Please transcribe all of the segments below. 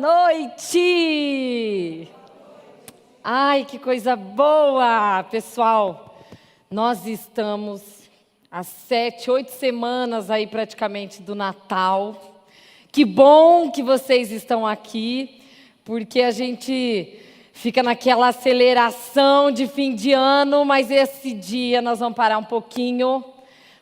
noite! Ai, que coisa boa, pessoal! Nós estamos há 7, 8 semanas aí praticamente do Natal. Que bom que vocês estão aqui, porque a gente fica naquela aceleração de fim de ano, mas esse dia nós vamos parar um pouquinho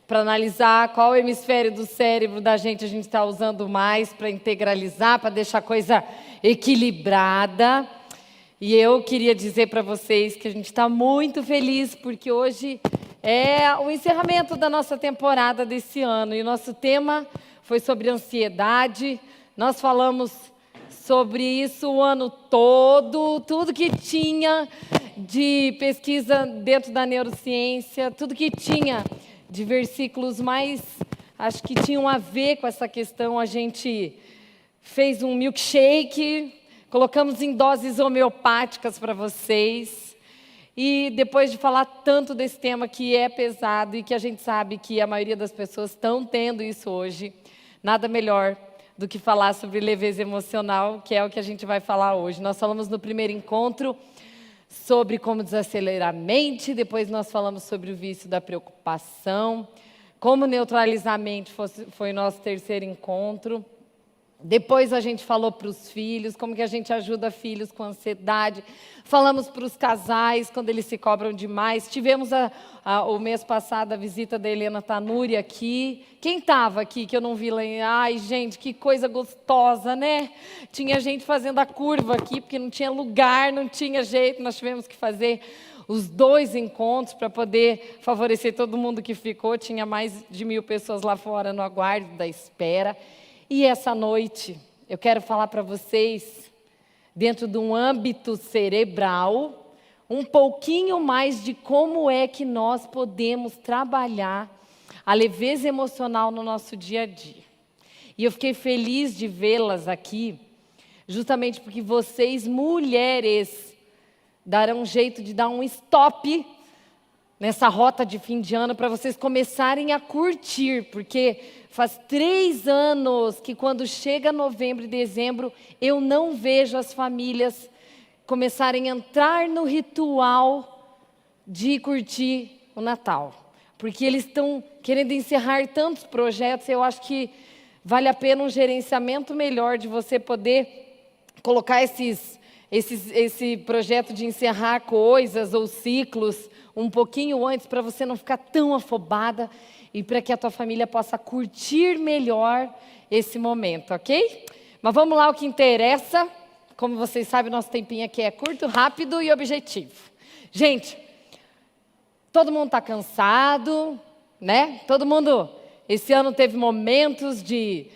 para analisar qual hemisfério do cérebro da gente a gente está usando mais para integralizar, para deixar a coisa equilibrada. E eu queria dizer para vocês que a gente está muito feliz, porque hoje é o encerramento da nossa temporada desse ano. E o nosso tema foi sobre ansiedade. Nós falamos sobre isso o ano todo, tudo que tinha de pesquisa dentro da neurociência, tudo que tinha de versículos mais, acho que tinham a ver com essa questão. A gente fez um milkshake, colocamos em doses homeopáticas para vocês. E depois de falar tanto desse tema que é pesado e que a gente sabe que a maioria das pessoas estão tendo isso hoje, nada melhor do que falar sobre leveza emocional, que é o que a gente vai falar hoje. Nós falamos no primeiro encontro sobre como desacelerar a mente, depois nós falamos sobre o vício da preocupação, como neutralizar a mente foi o nosso terceiro encontro. Depois a gente falou para os filhos, como que a gente ajuda filhos com ansiedade. Falamos para os casais, quando eles se cobram demais. Tivemos o mês passado a visita da Helena Tanuri aqui. Quem estava aqui que eu não vi lá? Ai, gente, que coisa gostosa, né? Tinha gente fazendo a curva aqui, porque não tinha lugar, não tinha jeito. Nós tivemos que fazer os 2 encontros para poder favorecer todo mundo que ficou. Tinha mais de 1000 pessoas lá fora no aguardo da espera. E essa noite, eu quero falar para vocês, dentro de um âmbito cerebral, um pouquinho mais de como é que nós podemos trabalhar a leveza emocional no nosso dia a dia. E eu fiquei feliz de vê-las aqui, justamente porque vocês, mulheres, darão um jeito de dar um stop nessa rota de fim de ano para vocês começarem a curtir, porque faz 3 anos que quando chega novembro e dezembro, eu não vejo as famílias começarem a entrar no ritual de curtir o Natal. Porque eles estão querendo encerrar tantos projetos, eu acho que vale a pena um gerenciamento melhor de você poder colocar esse projeto de encerrar coisas ou ciclos um pouquinho antes, para você não ficar tão afobada e para que a tua família possa curtir melhor esse momento, ok? Mas vamos lá, o que interessa. Como vocês sabem, nosso tempinho aqui é curto, rápido e objetivo. Gente, todo mundo está cansado, né? Todo mundo, esse ano teve momentos de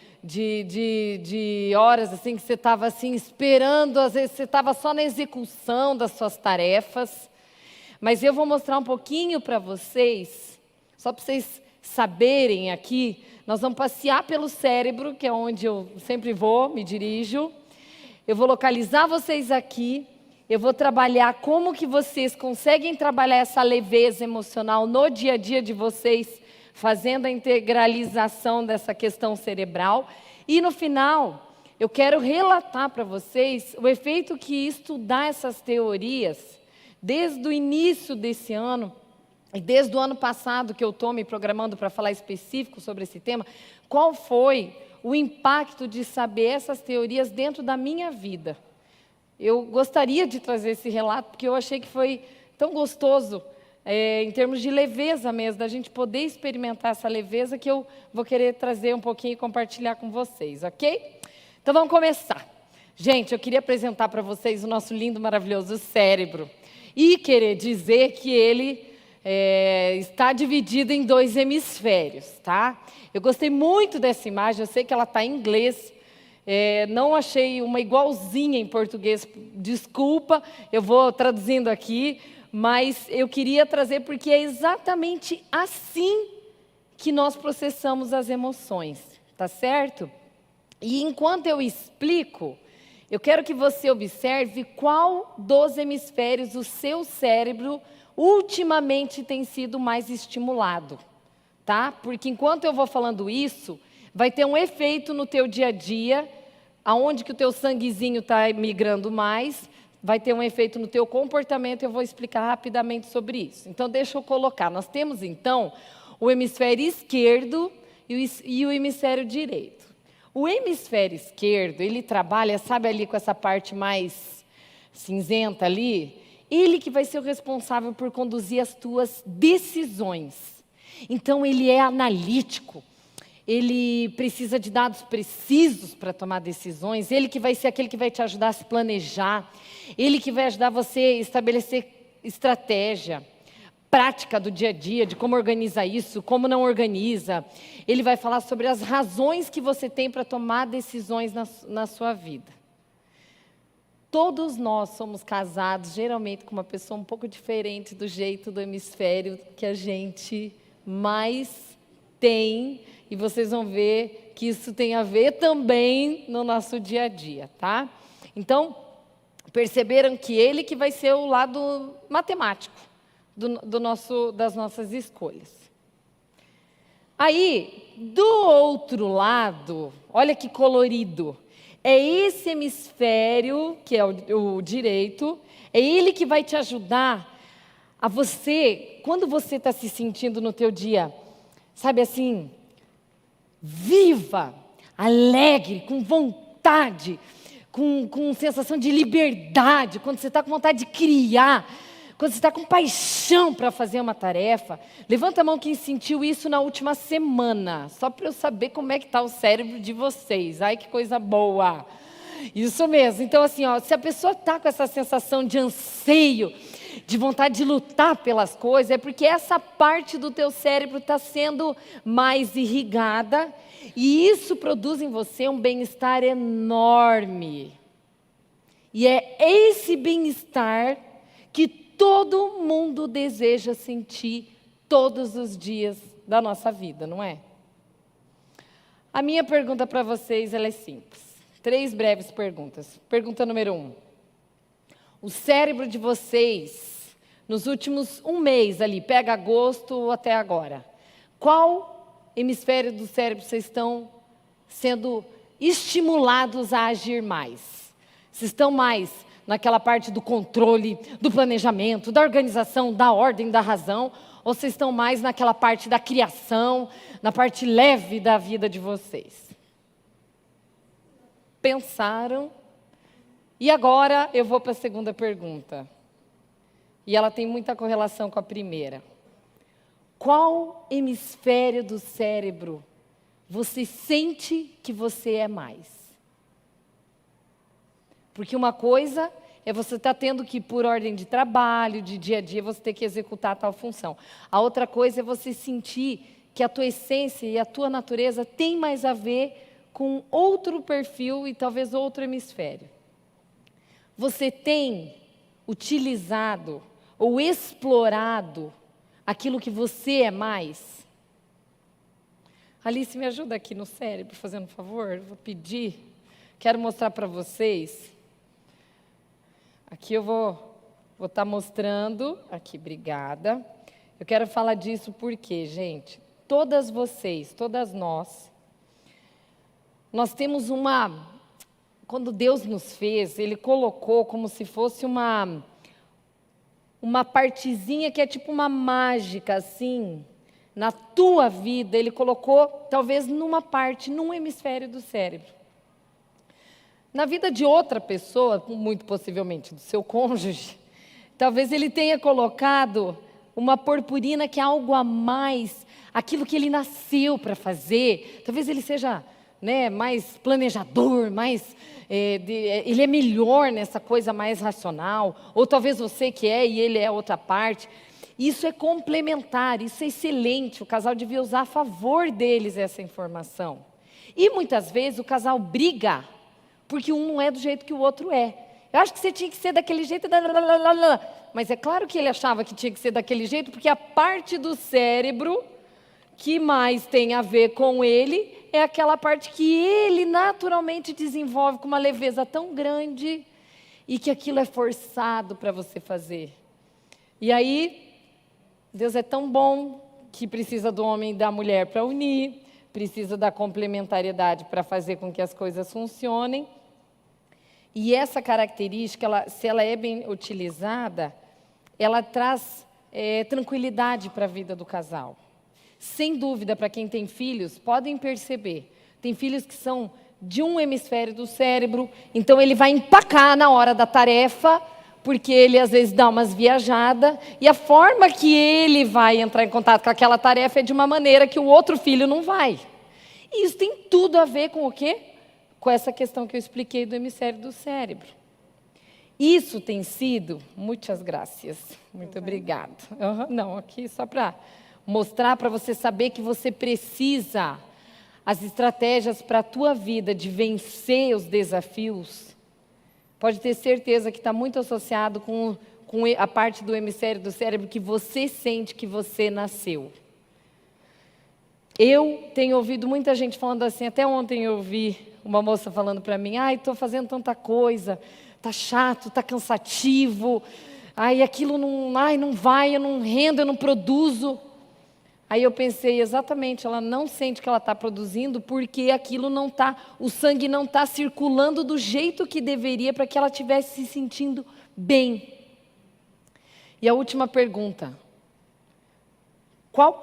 horas assim que você estava assim esperando, às vezes você estava só na execução das suas tarefas. Mas eu vou mostrar um pouquinho para vocês, só para vocês saberem aqui. Nós vamos passear pelo cérebro, que é onde eu sempre vou, me dirijo. Eu vou localizar vocês aqui. Eu vou trabalhar como que vocês conseguem trabalhar essa leveza emocional no dia a dia de vocês, fazendo a integralização dessa questão cerebral. E no final, eu quero relatar para vocês o efeito que estudar essas teorias, desde o início desse ano, e desde o ano passado que eu estou me programando para falar específico sobre esse tema, qual foi o impacto de saber essas teorias dentro da minha vida. Eu gostaria de trazer esse relato, porque eu achei que foi tão gostoso, em termos de leveza mesmo, da gente poder experimentar essa leveza, que eu vou querer trazer um pouquinho e compartilhar com vocês, ok? Então vamos começar. Gente, eu queria apresentar para vocês o nosso lindo, maravilhoso cérebro. E querer dizer que ele está dividido em 2 hemisférios, tá? Eu gostei muito dessa imagem, eu sei que ela está em inglês, não achei uma igualzinha em português, desculpa, eu vou traduzindo aqui, mas eu queria trazer porque é exatamente assim que nós processamos as emoções, tá certo? E enquanto eu explico, eu quero que você observe qual dos hemisférios o seu cérebro ultimamente tem sido mais estimulado, tá? Porque enquanto eu vou falando isso, vai ter um efeito no teu dia a dia aonde que o teu sanguezinho está migrando mais, vai ter um efeito no teu comportamento, eu vou explicar rapidamente sobre isso. Então, deixa eu colocar. Nós temos, então, o hemisfério esquerdo e o hemisfério direito. O hemisfério esquerdo, ele trabalha, sabe ali com essa parte mais cinzenta ali? Ele que vai ser o responsável por conduzir as tuas decisões. Então, ele é analítico. Ele precisa de dados precisos para tomar decisões. Ele que vai ser aquele que vai te ajudar a se planejar. Ele que vai ajudar você a estabelecer estratégia, prática do dia a dia, de como organizar isso, como não organiza. Ele vai falar sobre as razões que você tem para tomar decisões na sua vida. Todos nós somos casados, geralmente, com uma pessoa um pouco diferente do jeito do hemisfério que a gente mais tem. E vocês vão ver que isso tem a ver também no nosso dia a dia, tá? Então, perceberam que ele que vai ser o lado matemático das nossas escolhas. Aí, do outro lado, olha que colorido, é esse hemisfério, que é o direito, é ele que vai te ajudar a você, quando você está se sentindo no teu dia, sabe assim, viva, alegre, com vontade, com sensação de liberdade, quando você está com vontade de criar, quando você está com paixão para fazer uma tarefa. Levanta a mão quem sentiu isso na última semana, só para eu saber como é que está o cérebro de vocês. Ai, que coisa boa! Isso mesmo. Então, assim, ó, se a pessoa está com essa sensação de anseio, de vontade de lutar pelas coisas, é porque essa parte do teu cérebro está sendo mais irrigada, e isso produz em você um bem-estar enorme. E é esse bem-estar que todo mundo deseja sentir todos os dias da nossa vida, não é? A minha pergunta para vocês, ela é simples. 3 breves perguntas. Pergunta número 1. O cérebro de vocês, nos últimos 1 mês ali, pega agosto até agora, qual hemisfério do cérebro vocês estão sendo estimulados a agir mais? Vocês estão mais naquela parte do controle, do planejamento, da organização, da ordem, da razão? Ou vocês estão mais naquela parte da criação, na parte leve da vida de vocês? Pensaram? E agora eu vou para a segunda pergunta. E ela tem muita correlação com a primeira. Qual hemisfério do cérebro você sente que você é mais? Porque uma coisa é você estar tendo que, por ordem de trabalho, de dia a dia, você ter que executar tal função. A outra coisa é você sentir que a tua essência e a tua natureza tem mais a ver com outro perfil e talvez outro hemisfério. Você tem utilizado ou explorado aquilo que você é mais? Alice, me ajuda aqui no cérebro, fazendo um favor, vou pedir. Quero mostrar para vocês. Aqui eu vou estar mostrando. Aqui, obrigada. Eu quero falar disso porque, gente, todas vocês, todas nós temos uma... Quando Deus nos fez, Ele colocou como se fosse uma partezinha que é tipo uma mágica, assim, na tua vida. Ele colocou, talvez, num hemisfério do cérebro. Na vida de outra pessoa, muito possivelmente do seu cônjuge, talvez ele tenha colocado uma purpurina que é algo a mais, aquilo que ele nasceu para fazer. Talvez ele seja, né, mais planejador, ele é melhor nessa coisa mais racional, ou talvez você que é e ele é outra parte. Isso é complementar, isso é excelente, o casal devia usar a favor deles essa informação. E muitas vezes o casal briga, porque um não é do jeito que o outro é. Eu acho que você tinha que ser daquele jeito, mas é claro que ele achava que tinha que ser daquele jeito, porque a parte do cérebro que mais tem a ver com ele é aquela parte que ele naturalmente desenvolve com uma leveza tão grande e que aquilo é forçado para você fazer. E aí, Deus é tão bom que precisa do homem e da mulher para unir, precisa da complementariedade para fazer com que as coisas funcionem. E essa característica, se ela é bem utilizada, ela traz tranquilidade para a vida do casal. Sem dúvida, para quem tem filhos, podem perceber, tem filhos que são de um hemisfério do cérebro, então ele vai empacar na hora da tarefa, porque ele às vezes dá umas viajadas, e a forma que ele vai entrar em contato com aquela tarefa é de uma maneira que o outro filho não vai. E isso tem tudo a ver com o quê? Com essa questão que eu expliquei do hemisfério do cérebro. Isso tem sido, muitas graças, muito obrigada. Não, aqui só para mostrar, para você saber que você precisa, as estratégias para a tua vida de vencer os desafios, pode ter certeza que está muito associado com a parte do hemisfério do cérebro que você sente que você nasceu. Eu tenho ouvido muita gente falando assim, até ontem eu ouvi uma moça falando para mim, estou fazendo tanta coisa, está chato, está cansativo, aquilo não vai, eu não rendo, eu não produzo. Aí eu pensei, exatamente, ela não sente que ela está produzindo porque aquilo não está, o sangue não está circulando do jeito que deveria para que ela estivesse se sentindo bem. E a última pergunta, qual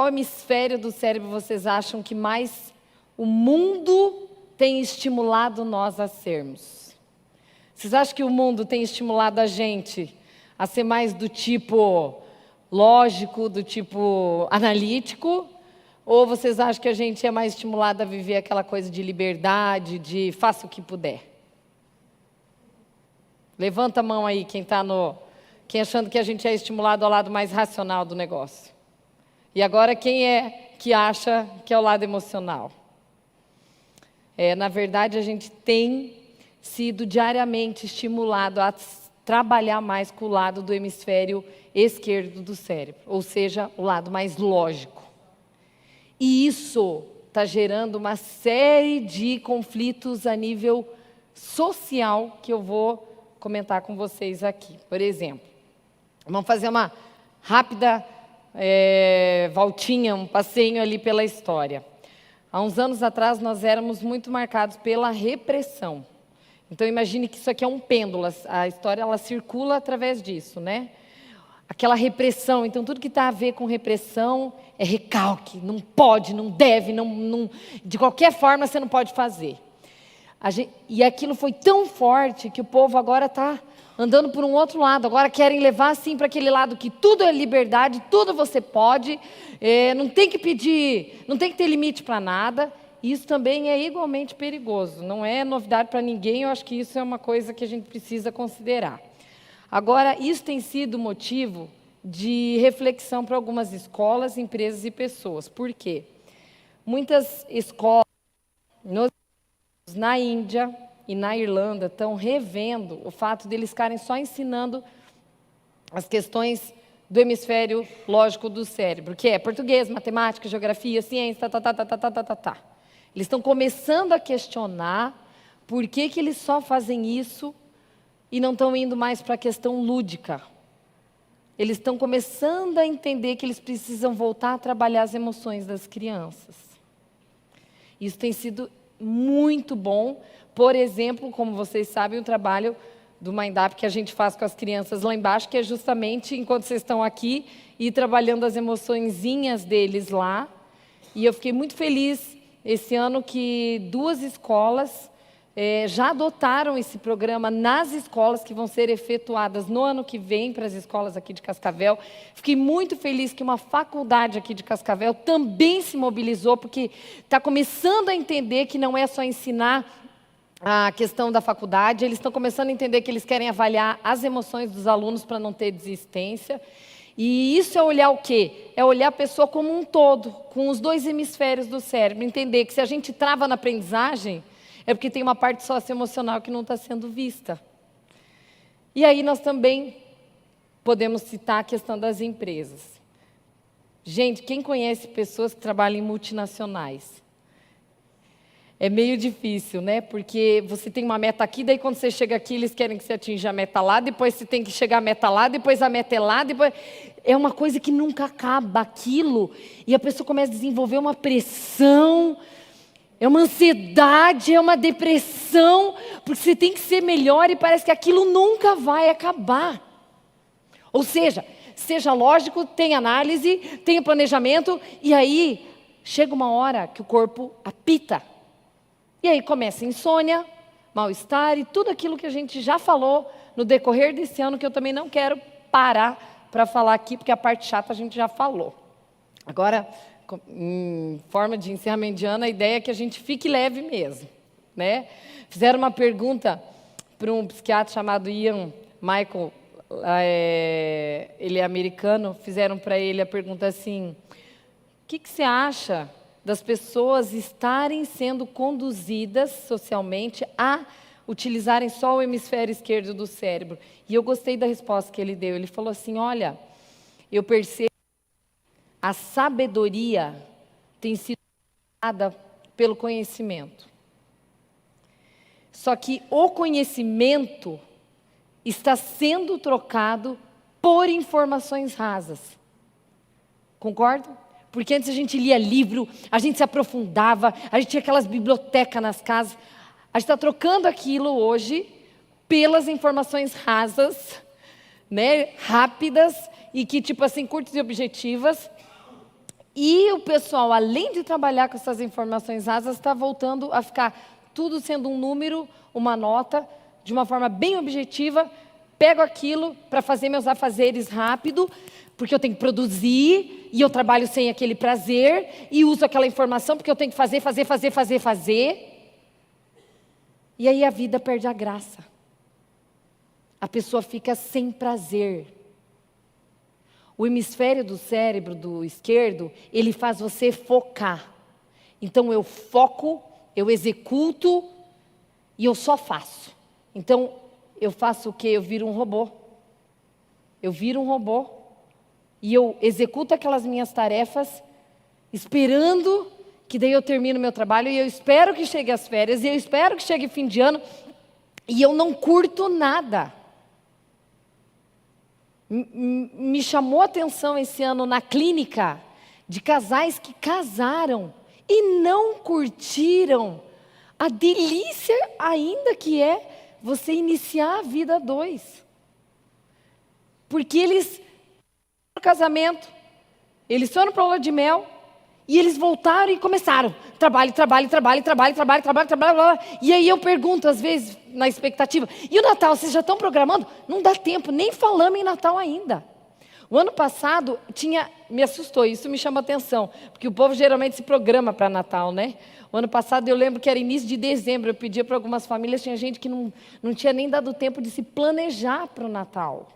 hemisfério do cérebro vocês acham que mais o mundo tem estimulado nós a sermos? Vocês acham que o mundo tem estimulado a gente a ser mais do tipo lógico, do tipo analítico? Ou vocês acham que a gente é mais estimulado a viver aquela coisa de liberdade, de faça o que puder? Levanta a mão aí, quem achando que a gente é estimulado ao lado mais racional do negócio. E agora quem é que acha que é o lado emocional? Na verdade, a gente tem sido diariamente estimulado a trabalhar mais com o lado do hemisfério esquerdo do cérebro, ou seja, o lado mais lógico. E isso está gerando uma série de conflitos a nível social que eu vou comentar com vocês aqui. Por exemplo, vamos fazer uma rápida voltinha, um passeio ali pela história. Há uns anos atrás, nós éramos muito marcados pela repressão. Então, imagine que isso aqui é um pêndulo, a história ela circula através disso, né? Aquela repressão, então tudo que está a ver com repressão é recalque, não pode, não deve, de qualquer forma você não pode fazer. E aquilo foi tão forte que o povo agora está andando por um outro lado, agora querem levar assim para aquele lado que tudo é liberdade, tudo você pode, não tem que pedir, não tem que ter limite para nada. Isso também é igualmente perigoso, não é novidade para ninguém, eu acho que isso é uma coisa que a gente precisa considerar. Agora, isso tem sido motivo de reflexão para algumas escolas, empresas e pessoas. Por quê? Muitas escolas na Índia e na Irlanda estão revendo o fato de eles ficarem só ensinando as questões do hemisfério lógico do cérebro, que é português, matemática, geografia, ciência, Eles estão começando a questionar por que eles só fazem isso e não estão indo mais para a questão lúdica. Eles estão começando a entender que eles precisam voltar a trabalhar as emoções das crianças. Isso tem sido muito bom. Por exemplo, como vocês sabem, o trabalho do Mind Up que a gente faz com as crianças lá embaixo, que é justamente, enquanto vocês estão aqui, ir trabalhando as emoçõezinhas deles lá. E eu fiquei muito feliz esse ano que 2 escolas já adotaram esse programa nas escolas que vão ser efetuadas no ano que vem para as escolas aqui de Cascavel. Fiquei muito feliz que uma faculdade aqui de Cascavel também se mobilizou, porque está começando a entender que não é só ensinar a questão da faculdade, eles estão começando a entender que eles querem avaliar as emoções dos alunos para não ter desistência. E isso é olhar o quê? É olhar a pessoa como um todo, com os 2 hemisférios do cérebro. Entender que se a gente trava na aprendizagem, é porque tem uma parte socioemocional que não está sendo vista. E aí nós também podemos citar a questão das empresas. Gente, quem conhece pessoas que trabalham em multinacionais? É meio difícil, né? Porque você tem uma meta aqui, daí quando você chega aqui, eles querem que você atinja a meta lá, depois você tem que chegar à meta lá, depois a meta é lá, depois... é uma coisa que nunca acaba aquilo. E a pessoa começa a desenvolver uma pressão, é uma ansiedade, é uma depressão, porque você tem que ser melhor e parece que aquilo nunca vai acabar. Ou seja, seja lógico, tenha análise, tenha planejamento, e aí chega uma hora que o corpo apita. E aí começa insônia, mal-estar e tudo aquilo que a gente já falou no decorrer desse ano, que eu também não quero parar para falar aqui, porque a parte chata a gente já falou. Agora, em forma de encerramento de ano, a ideia é que a gente fique leve mesmo, né? Fizeram uma pergunta para um psiquiatra chamado Ian Michael, ele é americano, fizeram para ele a pergunta assim: o que você acha das pessoas estarem sendo conduzidas socialmente a utilizarem só o hemisfério esquerdo do cérebro? E eu gostei da resposta que ele deu. Ele falou assim: olha, eu percebo a sabedoria tem sido dada pelo conhecimento. Só que o conhecimento está sendo trocado por informações rasas. Concordam? Porque antes a gente lia livro, a gente se aprofundava, a gente tinha aquelas bibliotecas nas casas. A gente está trocando aquilo hoje pelas informações rasas, né, rápidas e que, tipo assim, curtas e objetivas. E o pessoal, além de trabalhar com essas informações rasas, está voltando a ficar tudo sendo um número, uma nota, de uma forma bem objetiva. Pego aquilo para fazer meus afazeres rápido, porque eu tenho que produzir, e eu trabalho sem aquele prazer, e uso aquela informação porque eu tenho que fazer. E aí a vida perde a graça. A pessoa fica sem prazer. O hemisfério do cérebro, do esquerdo, ele faz você focar. Então eu foco, eu executo e eu só faço. Então eu faço o quê? Eu viro um robô. Eu viro um robô e eu executo aquelas minhas tarefas, esperando que daí eu termino o meu trabalho, e eu espero que chegue as férias, e eu espero que chegue fim de ano, e eu não curto nada. Me chamou a atenção esse ano na clínica de casais que casaram e não curtiram a delícia ainda que é você iniciar a vida a dois. Porque eles no casamento, eles foram para a lua de mel e eles voltaram e começaram. Trabalho. E aí eu pergunto, às vezes, na expectativa: e o Natal, vocês já estão programando? Não dá tempo, nem falamos em Natal ainda. O ano passado me assustou, isso me chama atenção, porque o povo geralmente se programa para Natal, né? O ano passado eu lembro que era início de dezembro, eu pedia para algumas famílias, tinha gente que não tinha nem dado tempo de se planejar para o Natal.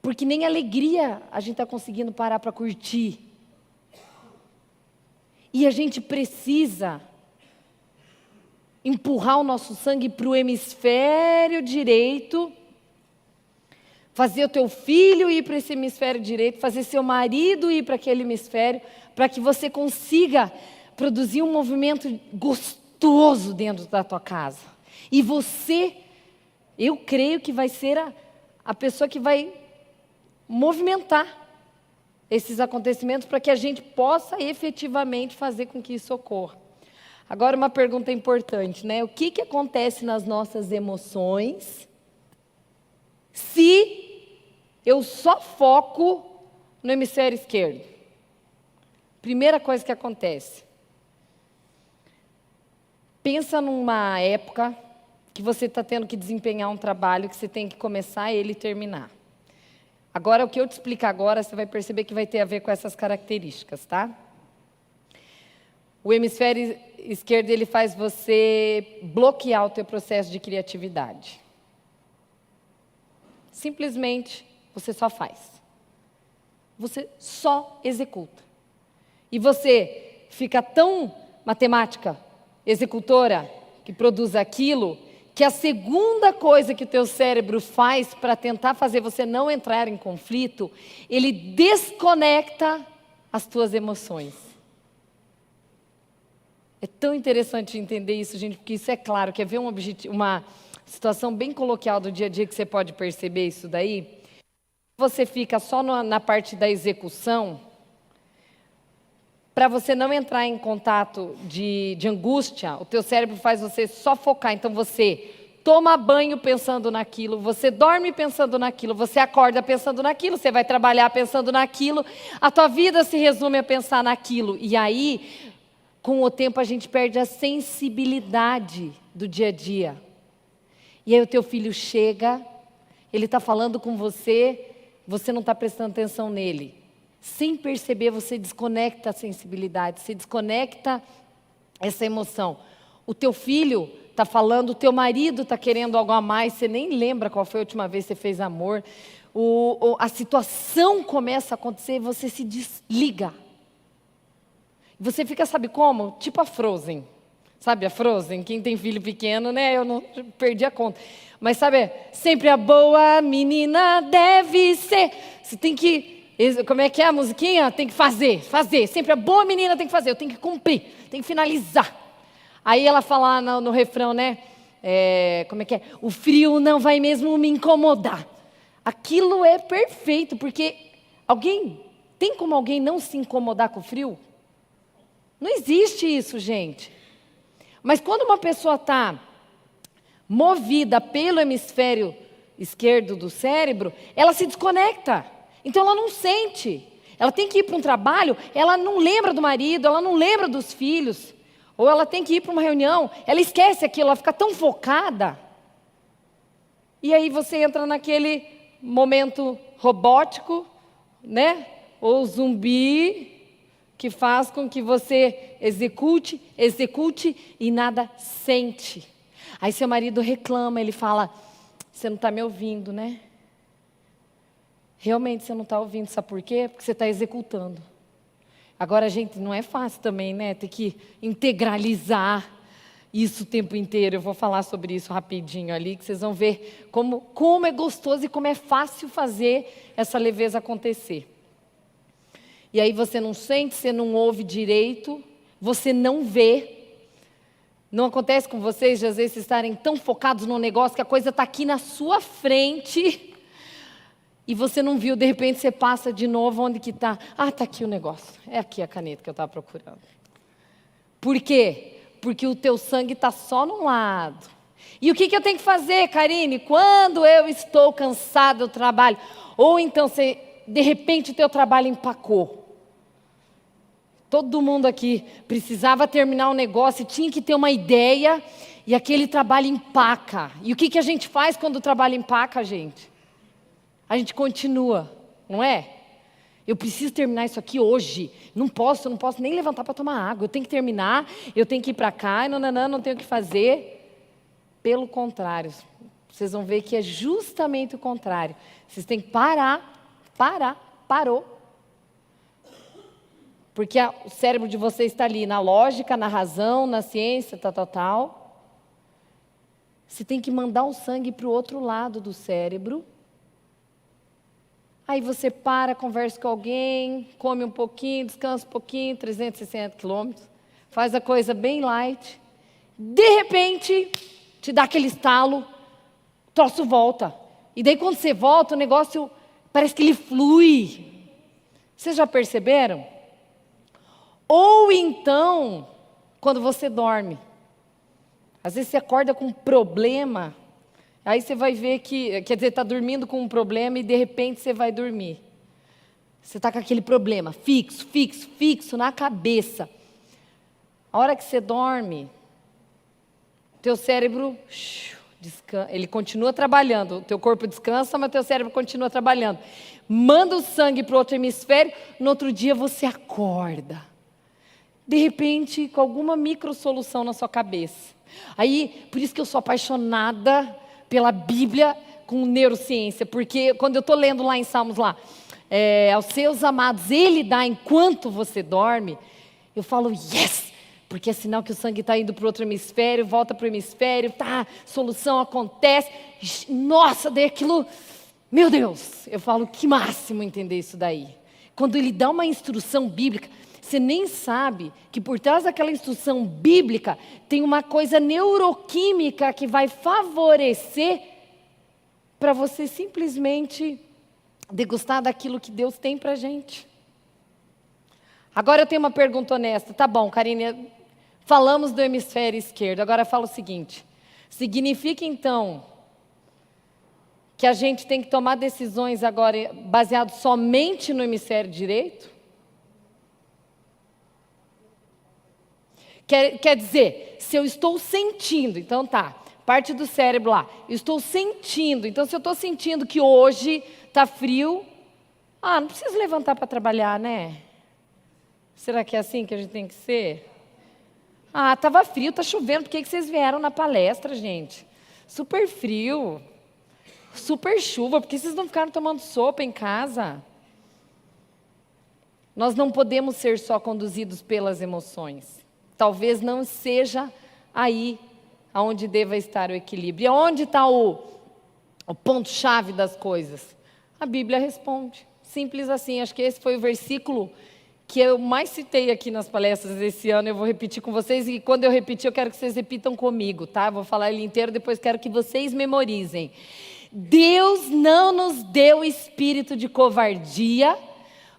Porque nem alegria a gente está conseguindo parar para curtir. E a gente precisa empurrar o nosso sangue para o hemisfério direito, fazer o teu filho ir para esse hemisfério direito, fazer seu marido ir para aquele hemisfério, para que você consiga produzir um movimento gostoso dentro da tua casa. E você, eu creio que vai ser a pessoa que vai movimentar esses acontecimentos para que a gente possa efetivamente fazer com que isso ocorra. Agora, uma pergunta importante, né? O que acontece nas nossas emoções se eu só foco no hemisfério esquerdo? Primeira coisa que acontece. Pensa numa época que você está tendo que desempenhar um trabalho que você tem que começar ele e terminar. Agora, o que eu te explicar agora, você vai perceber que vai ter a ver com essas características, tá? O hemisfério esquerdo, ele faz você bloquear o teu processo de criatividade. Simplesmente, você só faz. Você só executa. E você fica tão matemática, executora, que produz aquilo, que a segunda coisa que o teu cérebro faz para tentar fazer você não entrar em conflito, ele desconecta as tuas emoções. É tão interessante entender isso, gente, porque isso é claro. Quer ver uma situação bem coloquial do dia a dia que você pode perceber isso daí? você fica só na parte da execução, para você não entrar em contato de angústia, o teu cérebro faz você só focar. Então você toma banho pensando naquilo, você dorme pensando naquilo, você acorda pensando naquilo, você vai trabalhar pensando naquilo, a tua vida se resume a pensar naquilo. E aí, com o tempo, a gente perde a sensibilidade do dia a dia. E aí o teu filho chega, ele está falando com você, você não está prestando atenção nele. Sem perceber, você desconecta a sensibilidade, você desconecta essa emoção. O teu filho está falando, o teu marido está querendo algo a mais, você nem lembra qual foi a última vez que você fez amor. A situação começa a acontecer e você se desliga. Você fica, sabe como? Tipo a Frozen. Sabe a Frozen? Quem tem filho pequeno, né? Eu não perdi a conta. Mas sabe, sempre a boa menina deve ser. Você tem que... Como é que é a musiquinha? Tem que fazer. Sempre a boa menina tem que fazer. Eu tenho que cumprir, tenho que finalizar. Aí ela fala no refrão, né? Como é que é? O frio não vai mesmo me incomodar. Aquilo é perfeito, porque tem como alguém não se incomodar com o frio? Não existe isso, gente. Mas quando uma pessoa está movida pelo hemisfério esquerdo do cérebro, ela se desconecta. Então ela não sente. Ela tem que ir para um trabalho, ela não lembra do marido, ela não lembra dos filhos. Ou ela tem que ir para uma reunião, ela esquece aquilo, ela fica tão focada. E aí você entra naquele momento robótico, né? Ou zumbi, que faz com que você execute e nada sente. Aí seu marido reclama, ele fala, você não está me ouvindo, né? Realmente você não está ouvindo, sabe por quê? Porque você está executando. Agora, gente, não é fácil também, né? Ter que integralizar isso o tempo inteiro. Eu vou falar sobre isso rapidinho ali, que vocês vão ver como é gostoso e como é fácil fazer essa leveza acontecer. E aí você não sente, você não ouve direito, você não vê. Não acontece com vocês de às vezes estarem tão focados no negócio que a coisa está aqui na sua frente e você não viu, de repente você passa de novo, onde que está? Ah, está aqui o negócio, é aqui a caneta que eu estava procurando. Por quê? Porque o teu sangue está só num lado. E o que eu tenho que fazer, Karine? Quando eu estou cansado do trabalho, ou então de repente o teu trabalho empacou. Todo mundo aqui precisava terminar um negócio, tinha que ter uma ideia, e aquele trabalho empaca. E o que a gente faz quando o trabalho empaca, gente? A gente continua, não é? Eu preciso terminar isso aqui hoje. Não posso nem levantar para tomar água. Eu tenho que terminar, eu tenho que ir para cá, não tenho o que fazer. Pelo contrário, vocês vão ver que é justamente o contrário. Vocês têm que parou. Porque o cérebro de vocês está ali na lógica, na razão, na ciência, tal. Você tem que mandar o sangue para o outro lado do cérebro. Aí você para, conversa com alguém, come um pouquinho, descansa um pouquinho, 360 quilômetros, faz a coisa bem light. De repente, te dá aquele estalo, o troço volta. E daí quando você volta, o negócio parece que ele flui. Vocês já perceberam? Ou então, quando você dorme. Às vezes você acorda com um problema, aí você vai ver que, quer dizer, está dormindo com um problema e de repente você vai dormir. Você está com aquele problema fixo na cabeça. A hora que você dorme, teu cérebro, ele continua trabalhando. O teu corpo descansa, mas o teu cérebro continua trabalhando. Manda o sangue para o outro hemisfério, no outro dia você acorda. De repente, com alguma microsolução na sua cabeça. Aí, por isso que eu sou apaixonada pela Bíblia com neurociência, porque quando eu estou lendo lá em Salmos, aos seus amados, Ele dá enquanto você dorme, eu falo, yes, porque é sinal que o sangue está indo para o outro hemisfério, volta para o hemisfério, solução acontece, nossa, daí aquilo, meu Deus, eu falo, que máximo entender isso daí. Quando Ele dá uma instrução bíblica, você nem sabe que por trás daquela instrução bíblica tem uma coisa neuroquímica que vai favorecer para você simplesmente degustar daquilo que Deus tem para a gente. Agora eu tenho uma pergunta honesta. Tá bom, Karine, falamos do hemisfério esquerdo. Agora fala o seguinte. Significa então que a gente tem que tomar decisões agora baseado somente no hemisfério direito? Quer dizer, se eu estou sentindo, então tá, parte do cérebro lá, eu estou sentindo, então se eu estou sentindo que hoje está frio, não preciso levantar para trabalhar, né? Será que é assim que a gente tem que ser? Estava frio, está chovendo, por que vocês vieram na palestra, gente? Super frio, super chuva, por que vocês não ficaram tomando sopa em casa? Nós não podemos ser só conduzidos pelas emoções. Talvez não seja aí aonde deva estar o equilíbrio. E onde está o ponto-chave das coisas? A Bíblia responde. Simples assim. Acho que esse foi o versículo que eu mais citei aqui nas palestras desse ano. Eu vou repetir com vocês. E quando eu repetir, eu quero que vocês repitam comigo, tá? Eu vou falar ele inteiro, depois quero que vocês memorizem. Deus não nos deu espírito de covardia,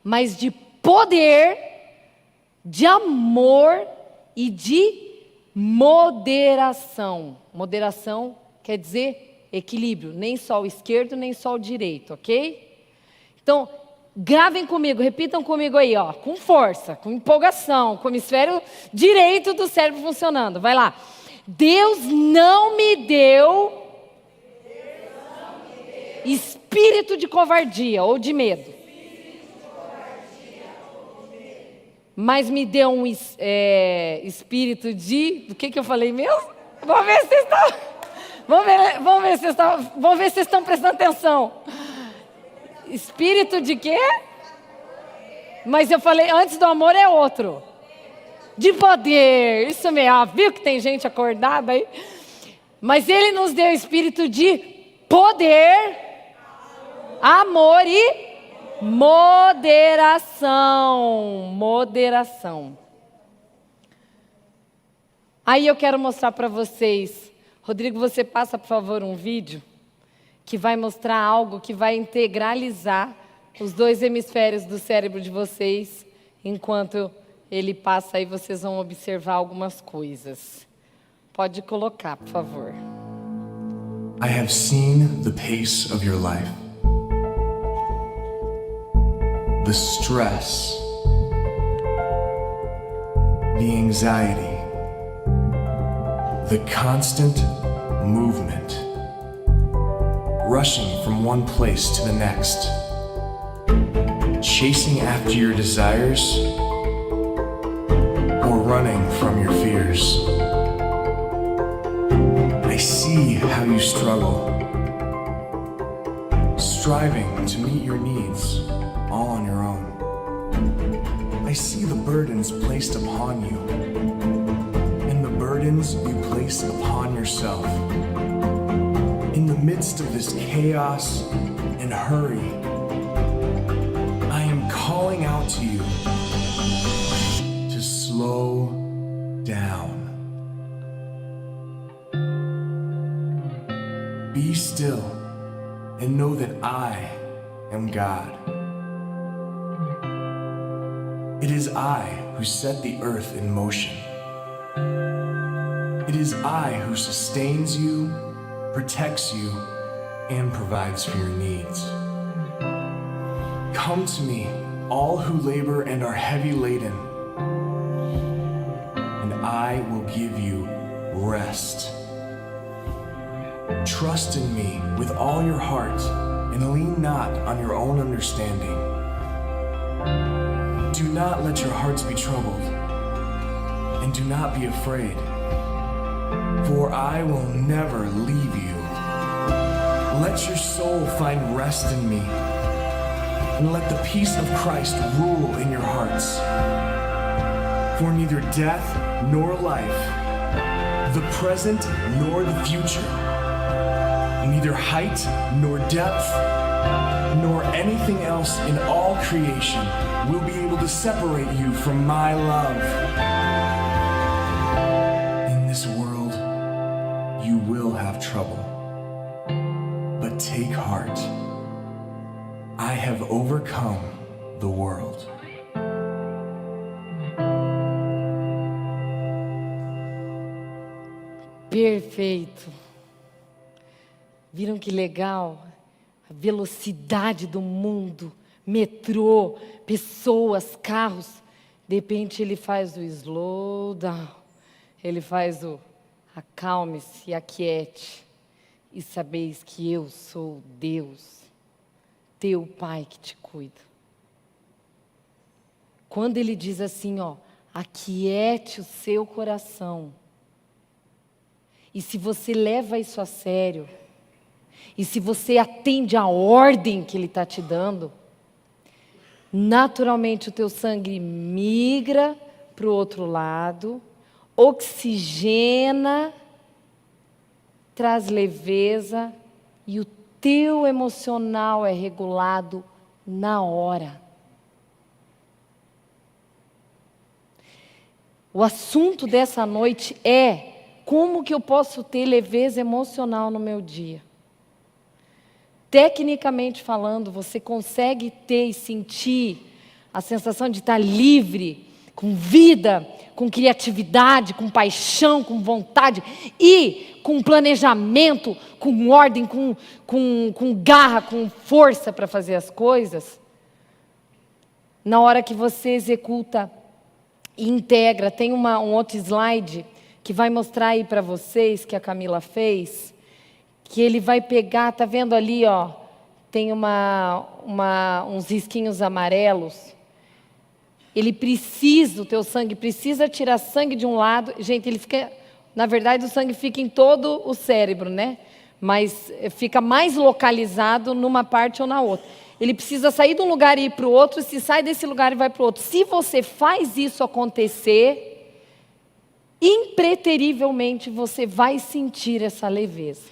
mas de poder, de amor e de moderação. Moderação quer dizer equilíbrio, nem só o esquerdo, nem só o direito, ok? Então, gravem comigo, repitam comigo aí, ó, com força, com empolgação, com o hemisfério direito do cérebro funcionando. Vai lá. Deus não me deu espírito de covardia ou de medo. Mas me deu um espírito de... O que eu falei mesmo? Vamos ver se vocês estão... Vamos ver se vocês estão prestando atenção. Espírito de quê? Mas eu falei, antes do amor é outro. De poder. Isso mesmo. Viu que tem gente acordada aí? Mas ele nos deu espírito de poder, amor e... moderação. Moderação. Aí eu quero mostrar para vocês. Rodrigo, você passa, por favor, um vídeo que vai mostrar algo que vai integralizar os dois hemisférios do cérebro de vocês. Enquanto ele passa aí, vocês vão observar algumas coisas. Pode colocar, por favor. I have seen the pace of your life. The stress, the anxiety, the constant movement, rushing from one place to the next, chasing after your desires, or running from your fears. I see how you struggle, striving to meet your needs, all on your own. I see the burdens placed upon you, and the burdens you place upon yourself. In the midst of this chaos and hurry, I am calling out to you to slow down. Be still and know that I am God. It is I who set the earth in motion. It is I who sustains you, protects you, and provides for your needs. Come to me, all who labor and are heavy laden, and I will give you rest. Trust in me with all your heart, and lean not on your own understanding. Do not let your hearts be troubled, and do not be afraid, for I will never leave you. Let your soul find rest in me, and let the peace of Christ rule in your hearts. For neither death nor life, the present nor the future, neither height nor depth, nor anything else in all creation will be able to separate you from my love. In this world, you will have trouble, but take heart. I have overcome the world. Perfeito. Viram que legal? A velocidade do mundo, metrô, pessoas, carros. De repente ele faz o slow down, ele faz o acalme-se, aquiete. E sabeis que eu sou Deus, teu Pai que te cuida. Quando ele diz assim, ó, aquiete o seu coração. E se você leva isso a sério, e se você atende à ordem que ele está te dando, naturalmente o teu sangue migra para o outro lado, oxigena, traz leveza e o teu emocional é regulado na hora. O assunto dessa noite é como que eu posso ter leveza emocional no meu dia. Tecnicamente falando, você consegue ter e sentir a sensação de estar livre, com vida, com criatividade, com paixão, com vontade e com planejamento, com ordem, com garra, com força para fazer as coisas. Na hora que você executa e integra, tem um outro slide que vai mostrar aí para vocês, que a Camila fez, que ele vai pegar, tá vendo ali, ó, tem uns risquinhos amarelos. Ele precisa, o teu sangue precisa tirar sangue de um lado. Gente, ele fica, na verdade o sangue fica em todo o cérebro, né? Mas fica mais localizado numa parte ou na outra. Ele precisa sair de um lugar e ir para o outro, se sai desse lugar e vai para o outro. Se você faz isso acontecer, impreterivelmente você vai sentir essa leveza.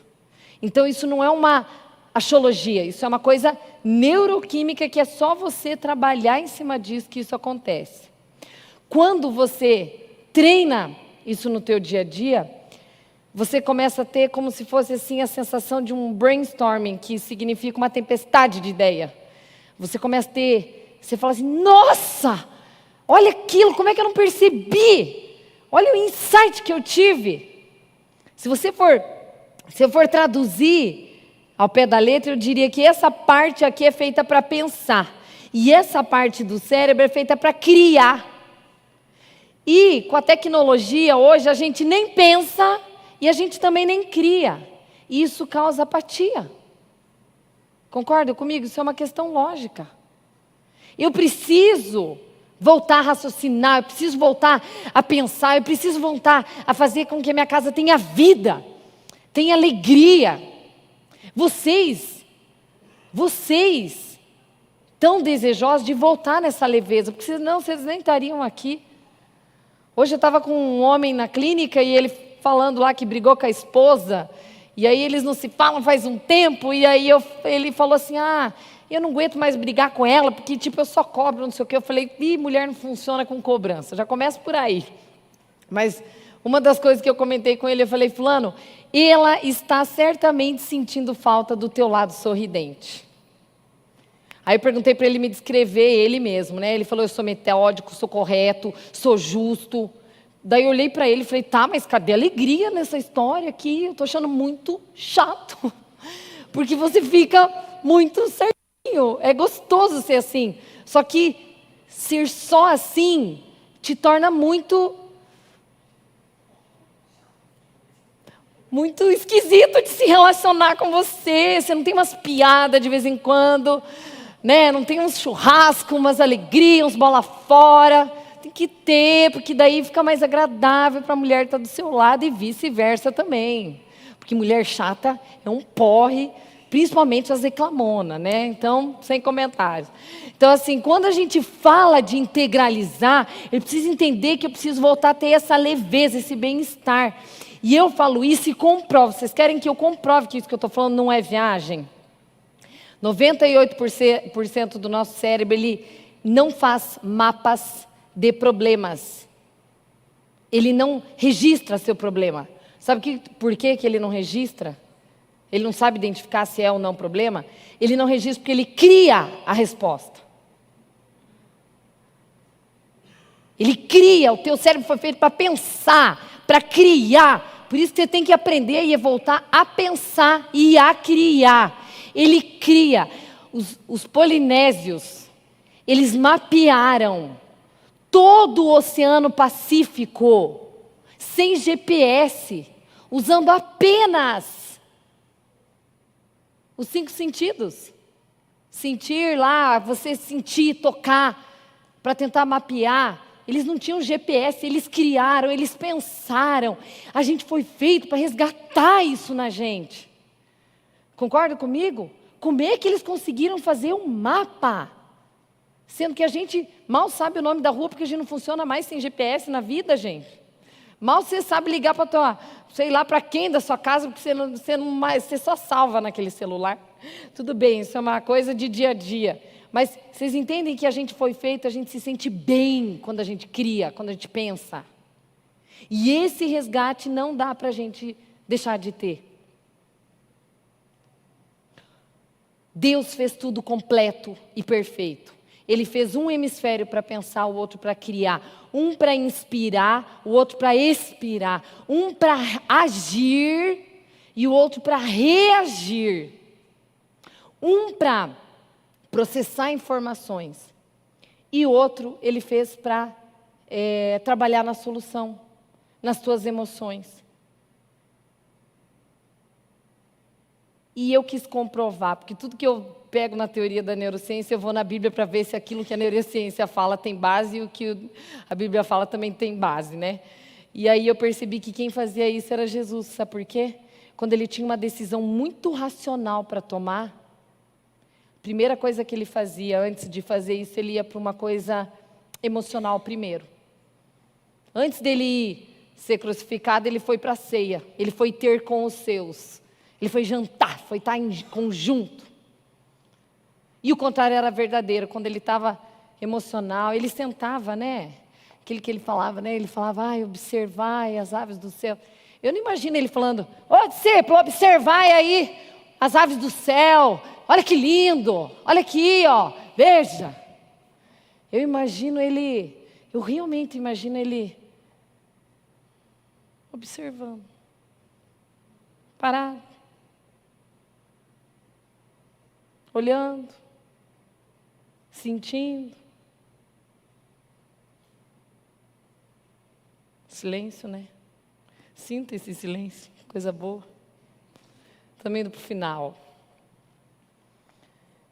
Então isso não é uma axiologia, isso é uma coisa neuroquímica que é só você trabalhar em cima disso que isso acontece. Quando você treina isso no teu dia a dia, você começa a ter como se fosse assim a sensação de um brainstorming, que significa uma tempestade de ideia. Você começa a ter, você fala assim, nossa, olha aquilo, como é que eu não percebi? Olha o insight que eu tive. Se eu for traduzir ao pé da letra, eu diria que essa parte aqui é feita para pensar. E essa parte do cérebro é feita para criar. E com a tecnologia, hoje, a gente nem pensa e a gente também nem cria. E isso causa apatia. Concorda comigo? Isso é uma questão lógica. Eu preciso voltar a raciocinar, eu preciso voltar a pensar, eu preciso voltar a fazer com que a minha casa tenha vida, tenha alegria. Vocês tão desejosos de voltar nessa leveza, porque senão vocês nem estariam aqui. Hoje eu estava com um homem na clínica e ele falando lá que brigou com a esposa, e aí eles não se falam faz um tempo, e aí ele falou assim, eu não aguento mais brigar com ela, porque tipo, eu só cobro, não sei o quê. Eu falei, mulher não funciona com cobrança, já começa por aí. Mas uma das coisas que eu comentei com ele, eu falei, fulano, ela está certamente sentindo falta do teu lado sorridente. Aí eu perguntei para ele me descrever ele mesmo, né? Ele falou, eu sou metódico, sou correto, sou justo. Daí eu olhei para ele e falei, tá, mas cadê a alegria nessa história aqui? Eu estou achando muito chato. Porque você fica muito certinho, é gostoso ser assim. Só que ser só assim te torna muito esquisito de se relacionar com você. Você não tem umas piadas de vez em quando, né? Não tem uns churrascos, umas alegrias, uns bola fora. Tem que ter, porque daí fica mais agradável para a mulher estar do seu lado e vice-versa também. Porque mulher chata é um porre, principalmente as reclamonas, né? Então, sem comentários. Então, assim, quando a gente fala de integralizar, eu preciso entender que eu preciso voltar a ter essa leveza, esse bem-estar. E eu falo isso e comprovo. Vocês querem que eu comprove que isso que eu estou falando não é viagem? 98% do nosso cérebro, ele não faz mapas de problemas. Ele não registra seu problema. Sabe por que ele não registra? ele não sabe identificar se é ou não problema, ele não registra porque ele cria a resposta. Ele cria, o teu cérebro foi feito para pensar, para criar. Por isso que você tem que aprender e voltar a pensar e a criar. Ele cria. Os polinésios, eles mapearam todo o Oceano Pacífico, sem GPS, usando apenas os 5 sentidos. Sentir lá, você sentir, tocar, para tentar mapear. Eles não tinham GPS, eles criaram, eles pensaram. A gente foi feito para resgatar isso na gente. Concorda comigo? Como é que eles conseguiram fazer um mapa? Sendo que a gente mal sabe o nome da rua, porque a gente não funciona mais sem GPS na vida, gente. Mal você sabe ligar para tua, sei lá para quem da sua casa, porque você só salva naquele celular. Tudo bem, isso é uma coisa de dia a dia. Mas vocês entendem que a gente foi feito, a gente se sente bem quando a gente cria, quando a gente pensa. E esse resgate não dá para a gente deixar de ter. Deus fez tudo completo e perfeito. Ele fez um hemisfério para pensar, o outro para criar. Um para inspirar, o outro para expirar. Um para agir e o outro para reagir. Um para processar informações. E outro ele fez para trabalhar na solução, nas tuas emoções. E eu quis comprovar, porque tudo que eu pego na teoria da neurociência, eu vou na Bíblia para ver se aquilo que a neurociência fala tem base e o que a Bíblia fala também tem base, né? E aí eu percebi que quem fazia isso era Jesus, sabe por quê? Quando ele tinha uma decisão muito racional para tomar, a primeira coisa que ele fazia, antes de fazer isso, ele ia para uma coisa emocional primeiro. Antes dele ser crucificado, ele foi para a ceia, ele foi ter com os seus. Ele foi jantar, foi estar em conjunto. E o contrário era verdadeiro, quando ele estava emocional, ele sentava, né? Aquilo que ele falava, né? Ele falava, observai as aves do céu. Eu não imagino ele falando, discípulo, observai aí as aves do céu. Olha que lindo, olha aqui, ó, veja. Eu realmente imagino ele observando, parado. Olhando, sentindo. Silêncio, né? Sinta esse silêncio, coisa boa. Também indo para o final.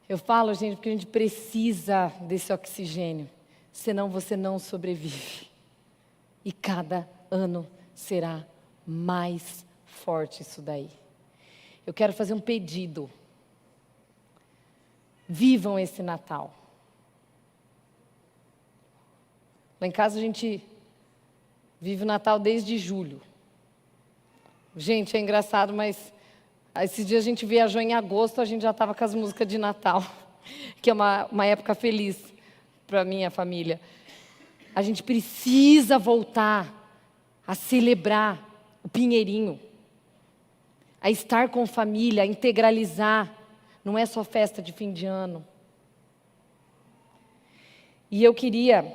Eu falo, gente, porque a gente precisa desse oxigênio, senão você não sobrevive. E cada ano será mais forte isso daí. Eu quero fazer um pedido. Vivam esse Natal. Lá em casa a gente vive o Natal desde julho. Gente, é engraçado, mas esses dias a gente viajou em agosto, a gente já estava com as músicas de Natal, que é uma época feliz para a minha família. A gente precisa voltar a celebrar o Pinheirinho, a estar com família, a integralizar. Não é só festa de fim de ano. E eu queria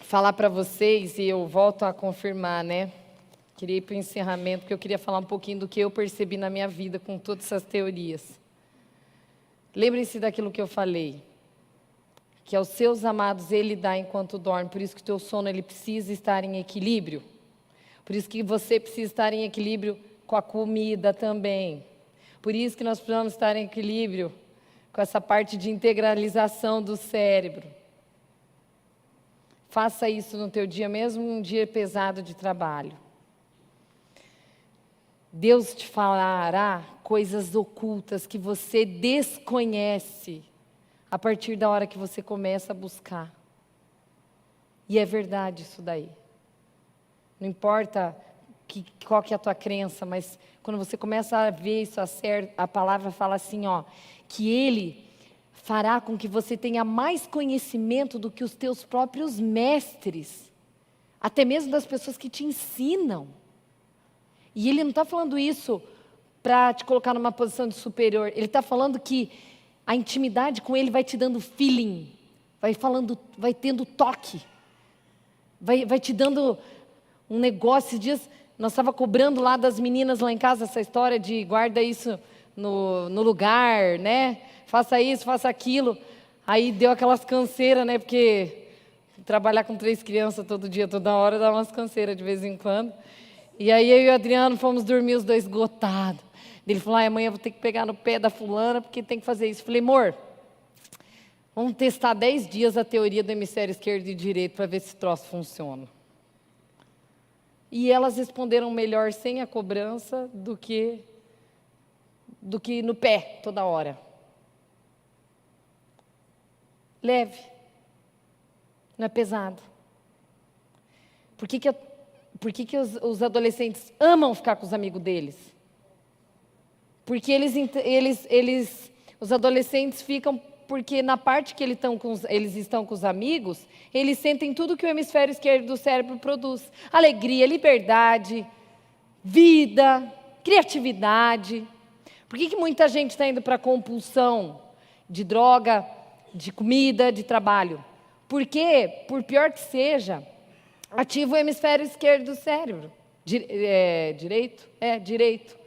falar para vocês, e eu volto a confirmar, né? Queria ir para o encerramento, porque eu queria falar um pouquinho do que eu percebi na minha vida com todas essas teorias. Lembrem-se daquilo que eu falei, que aos seus amados ele dá enquanto dorme, por isso que o teu sono ele precisa estar em equilíbrio. Por isso que você precisa estar em equilíbrio com a comida também. Por isso que nós precisamos estar em equilíbrio com essa parte de integralização do cérebro. Faça isso no teu dia, mesmo um dia pesado de trabalho. Deus te falará coisas ocultas que você desconhece a partir da hora que você começa a buscar. E é verdade isso daí. Não importa qual que é a tua crença, mas quando você começa a ver isso, a palavra fala assim, que Ele fará com que você tenha mais conhecimento do que os teus próprios mestres, até mesmo das pessoas que te ensinam. E Ele não está falando isso para te colocar numa posição de superior. Ele está falando que a intimidade com ele vai te dando feeling, vai tendo toque, vai te dando um negócio. Esses dias nós estávamos cobrando lá das meninas lá em casa essa história de guarda isso no lugar, né? Faça isso, faça aquilo. Aí deu aquelas canseiras, né? Porque trabalhar com 3 crianças todo dia, toda hora, dá umas canseiras de vez em quando. E aí eu e o Adriano fomos dormir os 2 esgotados. Ele falou, amanhã eu vou ter que pegar no pé da fulana, porque tem que fazer isso. Eu falei, amor, vamos testar 10 dias a teoria do hemisfério esquerdo e direito para ver se esse troço funciona. E elas responderam melhor sem a cobrança do que no pé, toda hora. Leve. Não é pesado. Por que os adolescentes amam ficar com os amigos deles? Porque os adolescentes ficam porque na parte que eles estão com os amigos, eles sentem tudo que o hemisfério esquerdo do cérebro produz. Alegria, liberdade, vida, criatividade. Por que muita gente está indo para a compulsão de droga, de comida, de trabalho? Porque, por pior que seja, ativa o hemisfério esquerdo do cérebro. Direito? Direito.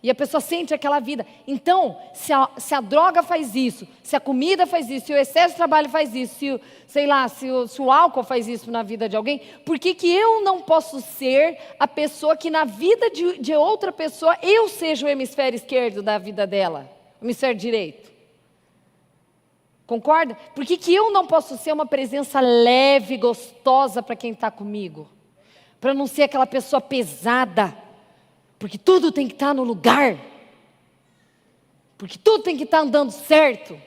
E a pessoa sente aquela vida. Então, se a droga faz isso, se a comida faz isso, se o excesso de trabalho faz isso, se o álcool faz isso na vida de alguém, por que eu não posso ser a pessoa que na vida de outra pessoa eu seja o hemisfério esquerdo da vida dela, o hemisfério direito? Concorda? Por que eu não posso ser uma presença leve, gostosa para quem está comigo? Para não ser aquela pessoa pesada. Porque tudo tem que estar no lugar. Porque tudo tem que estar andando certo.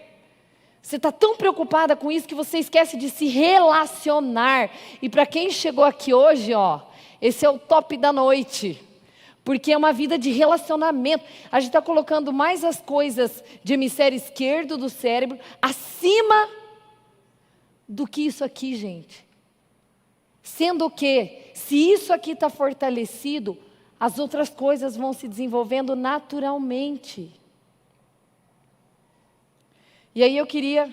Você está tão preocupada com isso que você esquece de se relacionar. E para quem chegou aqui hoje, esse é o top da noite. Porque é uma vida de relacionamento. A gente está colocando mais as coisas de hemisfério esquerdo do cérebro acima do que isso aqui, gente. Sendo que, se isso aqui está fortalecido, as outras coisas vão se desenvolvendo naturalmente. E aí eu queria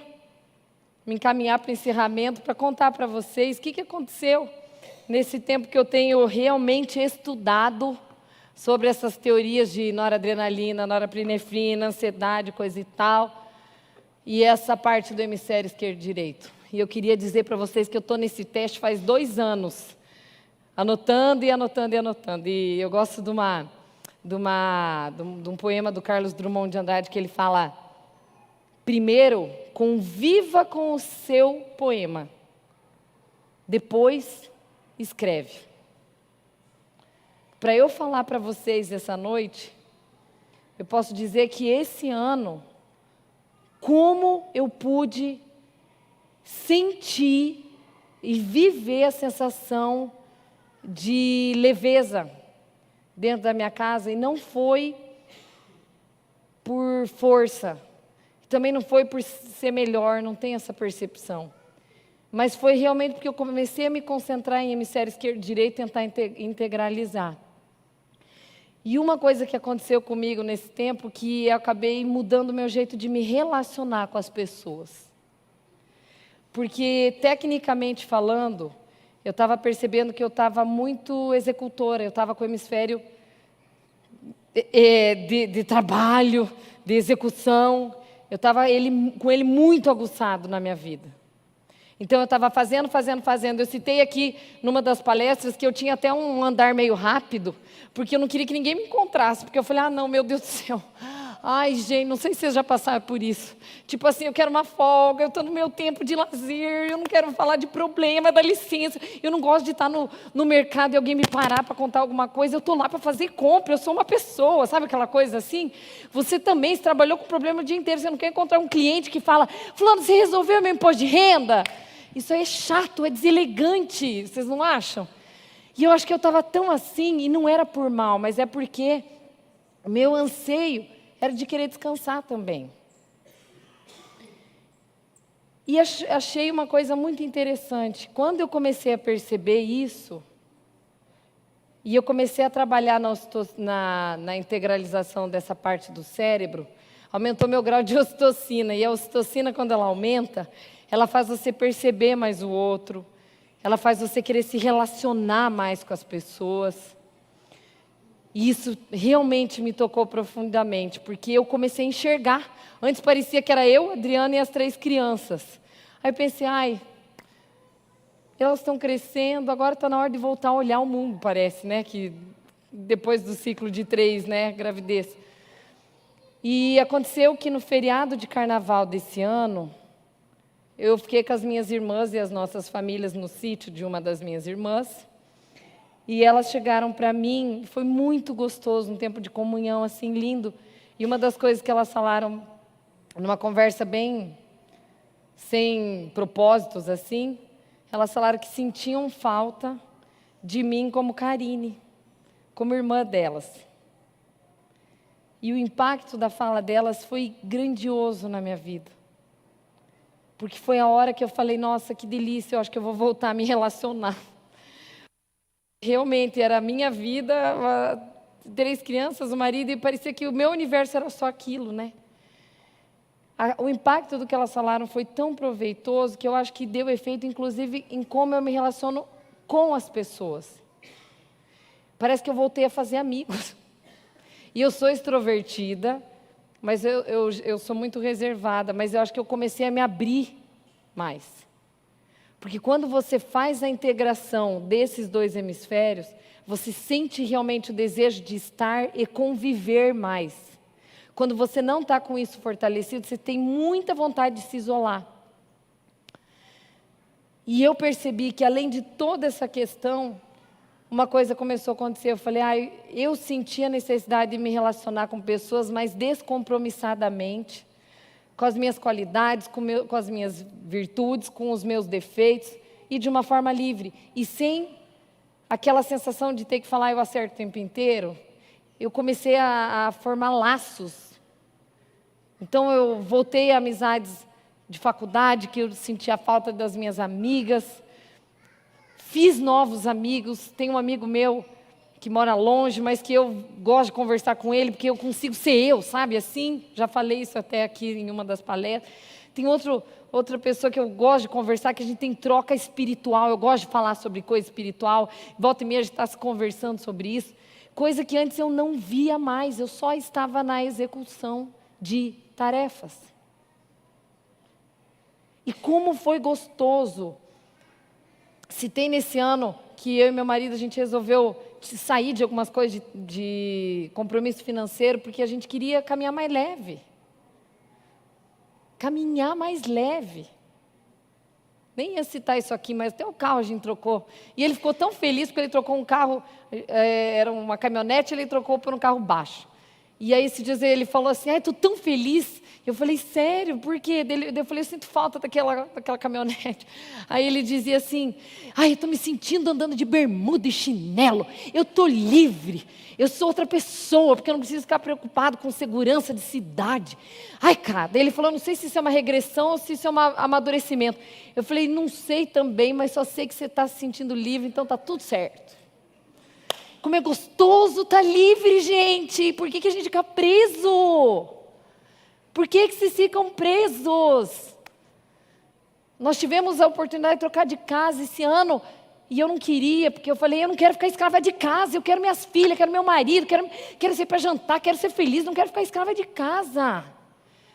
me encaminhar para o encerramento, para contar para vocês o que aconteceu nesse tempo que eu tenho realmente estudado sobre essas teorias de noradrenalina, norepinefrina, ansiedade, coisa e tal, e essa parte do hemisfério esquerdo e direito. E eu queria dizer para vocês que eu estou nesse teste faz 2 anos, anotando e anotando e anotando. E eu gosto de um poema do Carlos Drummond de Andrade que ele fala: primeiro, conviva com o seu poema, depois escreve. Para eu falar para vocês essa noite, eu posso dizer que esse ano, como eu pude sentir e viver a sensação de leveza dentro da minha casa, e não foi por força, também não foi por ser melhor, não tem essa percepção, mas foi realmente porque eu comecei a me concentrar em hemisfério esquerdo e direito, tentar integralizar. E uma coisa que aconteceu comigo nesse tempo, que eu acabei mudando o meu jeito de me relacionar com as pessoas. Porque, tecnicamente falando, eu estava percebendo que eu estava muito executora, eu estava com o hemisfério de trabalho, de execução, eu estava com ele muito aguçado na minha vida. Então eu estava fazendo. Eu citei aqui numa das palestras que eu tinha até um andar meio rápido, porque eu não queria que ninguém me encontrasse, porque eu falei, não, meu Deus do céu. Ai, gente, não sei se vocês já passaram por isso. Tipo assim, eu quero uma folga, eu estou no meu tempo de lazer, eu não quero falar de problema, dá licença. Eu não gosto de estar no mercado e alguém me parar para contar alguma coisa. Eu estou lá para fazer compra, eu sou uma pessoa, sabe aquela coisa assim? Você também se trabalhou com problema o dia inteiro, você não quer encontrar um cliente que fala, fulano, você resolveu meu imposto de renda? Isso aí é chato, é deselegante, vocês não acham? E eu acho que eu estava tão assim, e não era por mal, mas é porque o meu anseio era de querer descansar também. E achei uma coisa muito interessante. Quando eu comecei a perceber isso, E eu comecei a trabalhar na integralização dessa parte do cérebro. Aumentou meu grau de ocitocina. E a ocitocina, quando ela aumenta, ela faz você perceber mais o outro. Ela faz você querer se relacionar mais com as pessoas. E isso realmente me tocou profundamente, porque eu comecei a enxergar. Antes parecia que era eu, Adriana e as 3 crianças. Aí eu pensei, elas estão crescendo, agora está na hora de voltar a olhar o mundo, parece, né? Que depois do ciclo de 3, né? Gravidez. E aconteceu que no feriado de carnaval desse ano, eu fiquei com as minhas irmãs e as nossas famílias no sítio de uma das minhas irmãs. E elas chegaram para mim, foi muito gostoso, um tempo de comunhão assim lindo. E uma das coisas que elas falaram, numa conversa bem sem propósitos assim, elas falaram que sentiam falta de mim como Karine, como irmã delas. E o impacto da fala delas foi grandioso na minha vida. Porque foi a hora que eu falei, nossa, que delícia, eu acho que eu vou voltar a me relacionar. Realmente, era a minha vida, 3 crianças, o marido, e parecia que o meu universo era só aquilo, né? O impacto do que elas falaram foi tão proveitoso que eu acho que deu efeito, inclusive, em como eu me relaciono com as pessoas. Parece que eu voltei a fazer amigos. E eu sou extrovertida, mas eu sou muito reservada, mas eu acho que eu comecei a me abrir mais. Porque quando você faz a integração desses 2 hemisférios, você sente realmente o desejo de estar e conviver mais. Quando você não está com isso fortalecido, você tem muita vontade de se isolar. E eu percebi que, além de toda essa questão, uma coisa começou a acontecer. Eu falei, eu senti a necessidade de me relacionar com pessoas mais descompromissadamente, com as minhas qualidades, com as minhas virtudes, com os meus defeitos, e de uma forma livre. E sem aquela sensação de ter que falar, eu acerto o tempo inteiro. Eu comecei a formar laços. Então eu voltei a amizades de faculdade, que eu sentia falta das minhas amigas. Fiz novos amigos. Tem um amigo meu que mora longe, mas que eu gosto de conversar com ele, porque eu consigo ser eu, sabe, assim, já falei isso até aqui em uma das palestras. Tem outra pessoa que eu gosto de conversar, que a gente tem troca espiritual, eu gosto de falar sobre coisa espiritual, volta e meia a gente está se conversando sobre isso, coisa que antes eu não via mais, eu só estava na execução de tarefas. E como foi gostoso. Citei nesse ano que eu e meu marido, a gente resolveu sair de algumas coisas de compromisso financeiro, porque a gente queria caminhar mais leve. Caminhar mais leve. Nem ia citar isso aqui, mas até o carro a gente trocou. E ele ficou tão feliz porque ele trocou um carro, era uma caminhonete, ele trocou por um carro baixo. E aí, esse dia ele falou assim, estou tão feliz. Eu falei, sério, por quê? Eu falei, eu sinto falta daquela caminhonete. Aí ele dizia assim, eu estou me sentindo andando de bermuda e chinelo. Eu estou livre. Eu sou outra pessoa, porque eu não preciso ficar preocupado com segurança de cidade. Cara, daí ele falou, não sei se isso é uma regressão ou se isso é um amadurecimento. Eu falei, não sei também, mas só sei que você está se sentindo livre, então está tudo certo. Como é gostoso estar livre, gente. Por que a gente fica preso? Por que vocês ficam presos? Nós tivemos a oportunidade de trocar de casa esse ano, e eu não queria, porque eu falei, eu não quero ficar escrava de casa, eu quero minhas filhas, quero meu marido, quero ser para jantar, quero ser feliz, não quero ficar escrava de casa.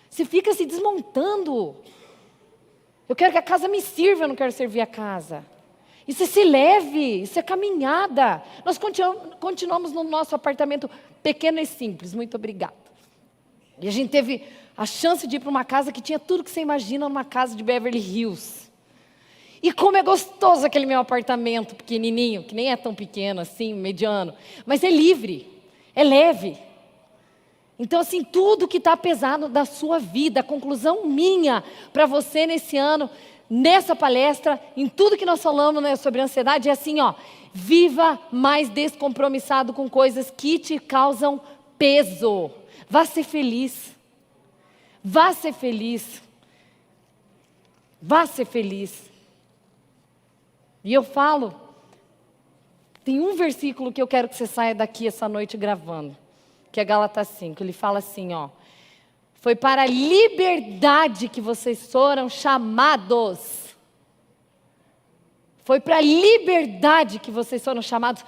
Você fica se desmontando. Eu quero que a casa me sirva, eu não quero servir a casa. Isso é ser leve, isso é caminhada. Nós continuamos no nosso apartamento pequeno e simples, muito obrigada. E a gente teve a chance de ir para uma casa que tinha tudo que você imagina numa casa de Beverly Hills. E como é gostoso aquele meu apartamento pequenininho, que nem é tão pequeno assim, mediano, mas é livre, é leve. Então, assim, tudo que está pesado da sua vida, a conclusão minha para você nesse ano, nessa palestra, em tudo que nós falamos, né, sobre ansiedade, é assim, viva mais descompromissado com coisas que te causam peso. Vá ser feliz. Vá ser feliz. Vá ser feliz. E eu falo, Tem um versículo que eu quero que você saia daqui essa noite gravando, que é Gálatas 5. Ele fala assim, ó. Foi para a liberdade que vocês foram chamados. Foi para a liberdade que vocês foram chamados.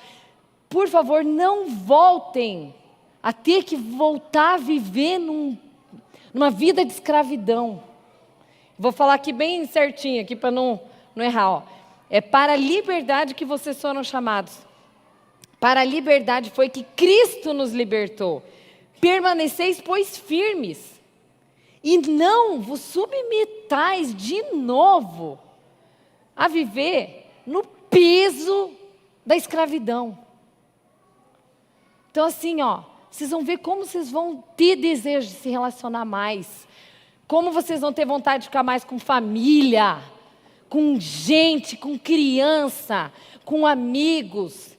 Por favor, não voltem a ter que voltar a viver numa vida de escravidão. Vou falar aqui bem certinho, aqui para não errar. Ó. É para a liberdade que vocês foram chamados. Para a liberdade foi que Cristo nos libertou. Permaneceis, pois, firmes. E não vos submetais de novo a viver no peso da escravidão. Então assim, ó, vocês vão ver como vocês vão ter desejo de se relacionar mais. Como vocês vão ter vontade de ficar mais com família, com gente, com criança, com amigos.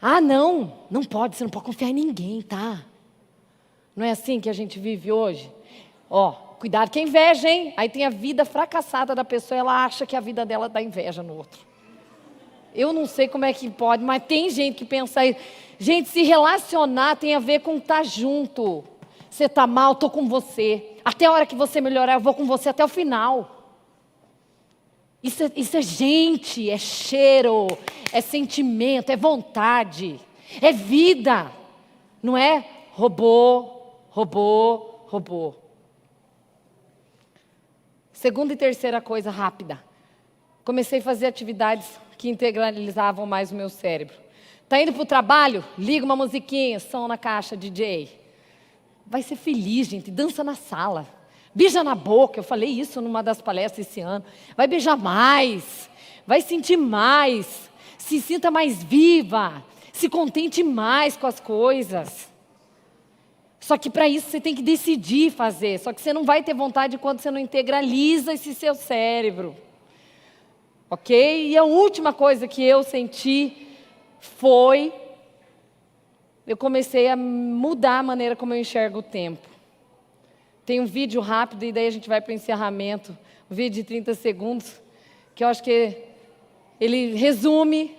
Ah, não pode, você não pode confiar em ninguém, tá? Não é assim que a gente vive hoje? Ó, cuidado que é inveja, hein? Aí tem a vida fracassada da pessoa, ela acha que a vida dela dá inveja no outro. Eu não sei como é que pode, mas tem gente que pensa isso. Gente, se relacionar tem a ver com estar junto. Você está mal, estou com você. Até a hora que você melhorar, eu vou com você até o final. Isso é gente, é cheiro, é sentimento, é vontade, é vida. Não é robô. Segunda e terceira coisa rápida. Comecei a fazer atividades que integralizavam mais o meu cérebro. Tá indo para o trabalho? Liga uma musiquinha, som na caixa, DJ. Vai ser feliz, gente, dança na sala. Beija na boca, eu falei isso numa das palestras esse ano. Vai beijar mais, vai sentir mais, se sinta mais viva, se contente mais com as coisas. Só que para isso você tem que decidir fazer. Só que você não vai ter vontade quando você não integraliza esse seu cérebro. Ok? E a última coisa que eu senti foi... eu comecei a mudar a maneira como eu enxergo o tempo. Tem um vídeo rápido e daí a gente vai para o encerramento. Um vídeo de 30 segundos, que eu acho que ele resume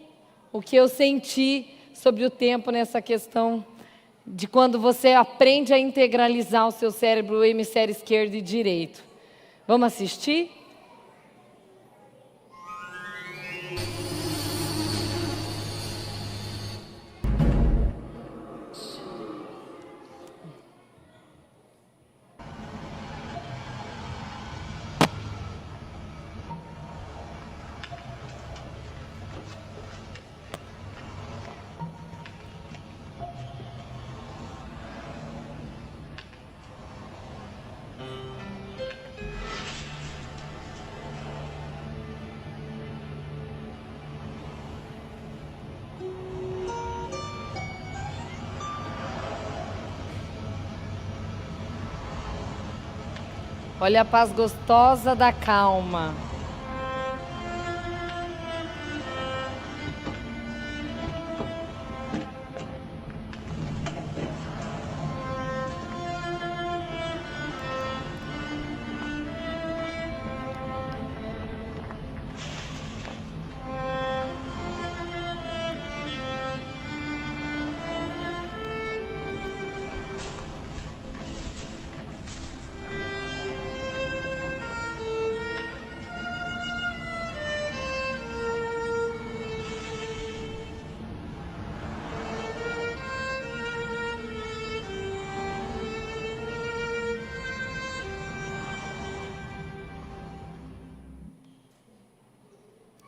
o que eu senti sobre o tempo nessa questão de quando você aprende a integralizar o seu cérebro, o hemisfério esquerdo e direito. Vamos assistir? Olha a paz gostosa da calma.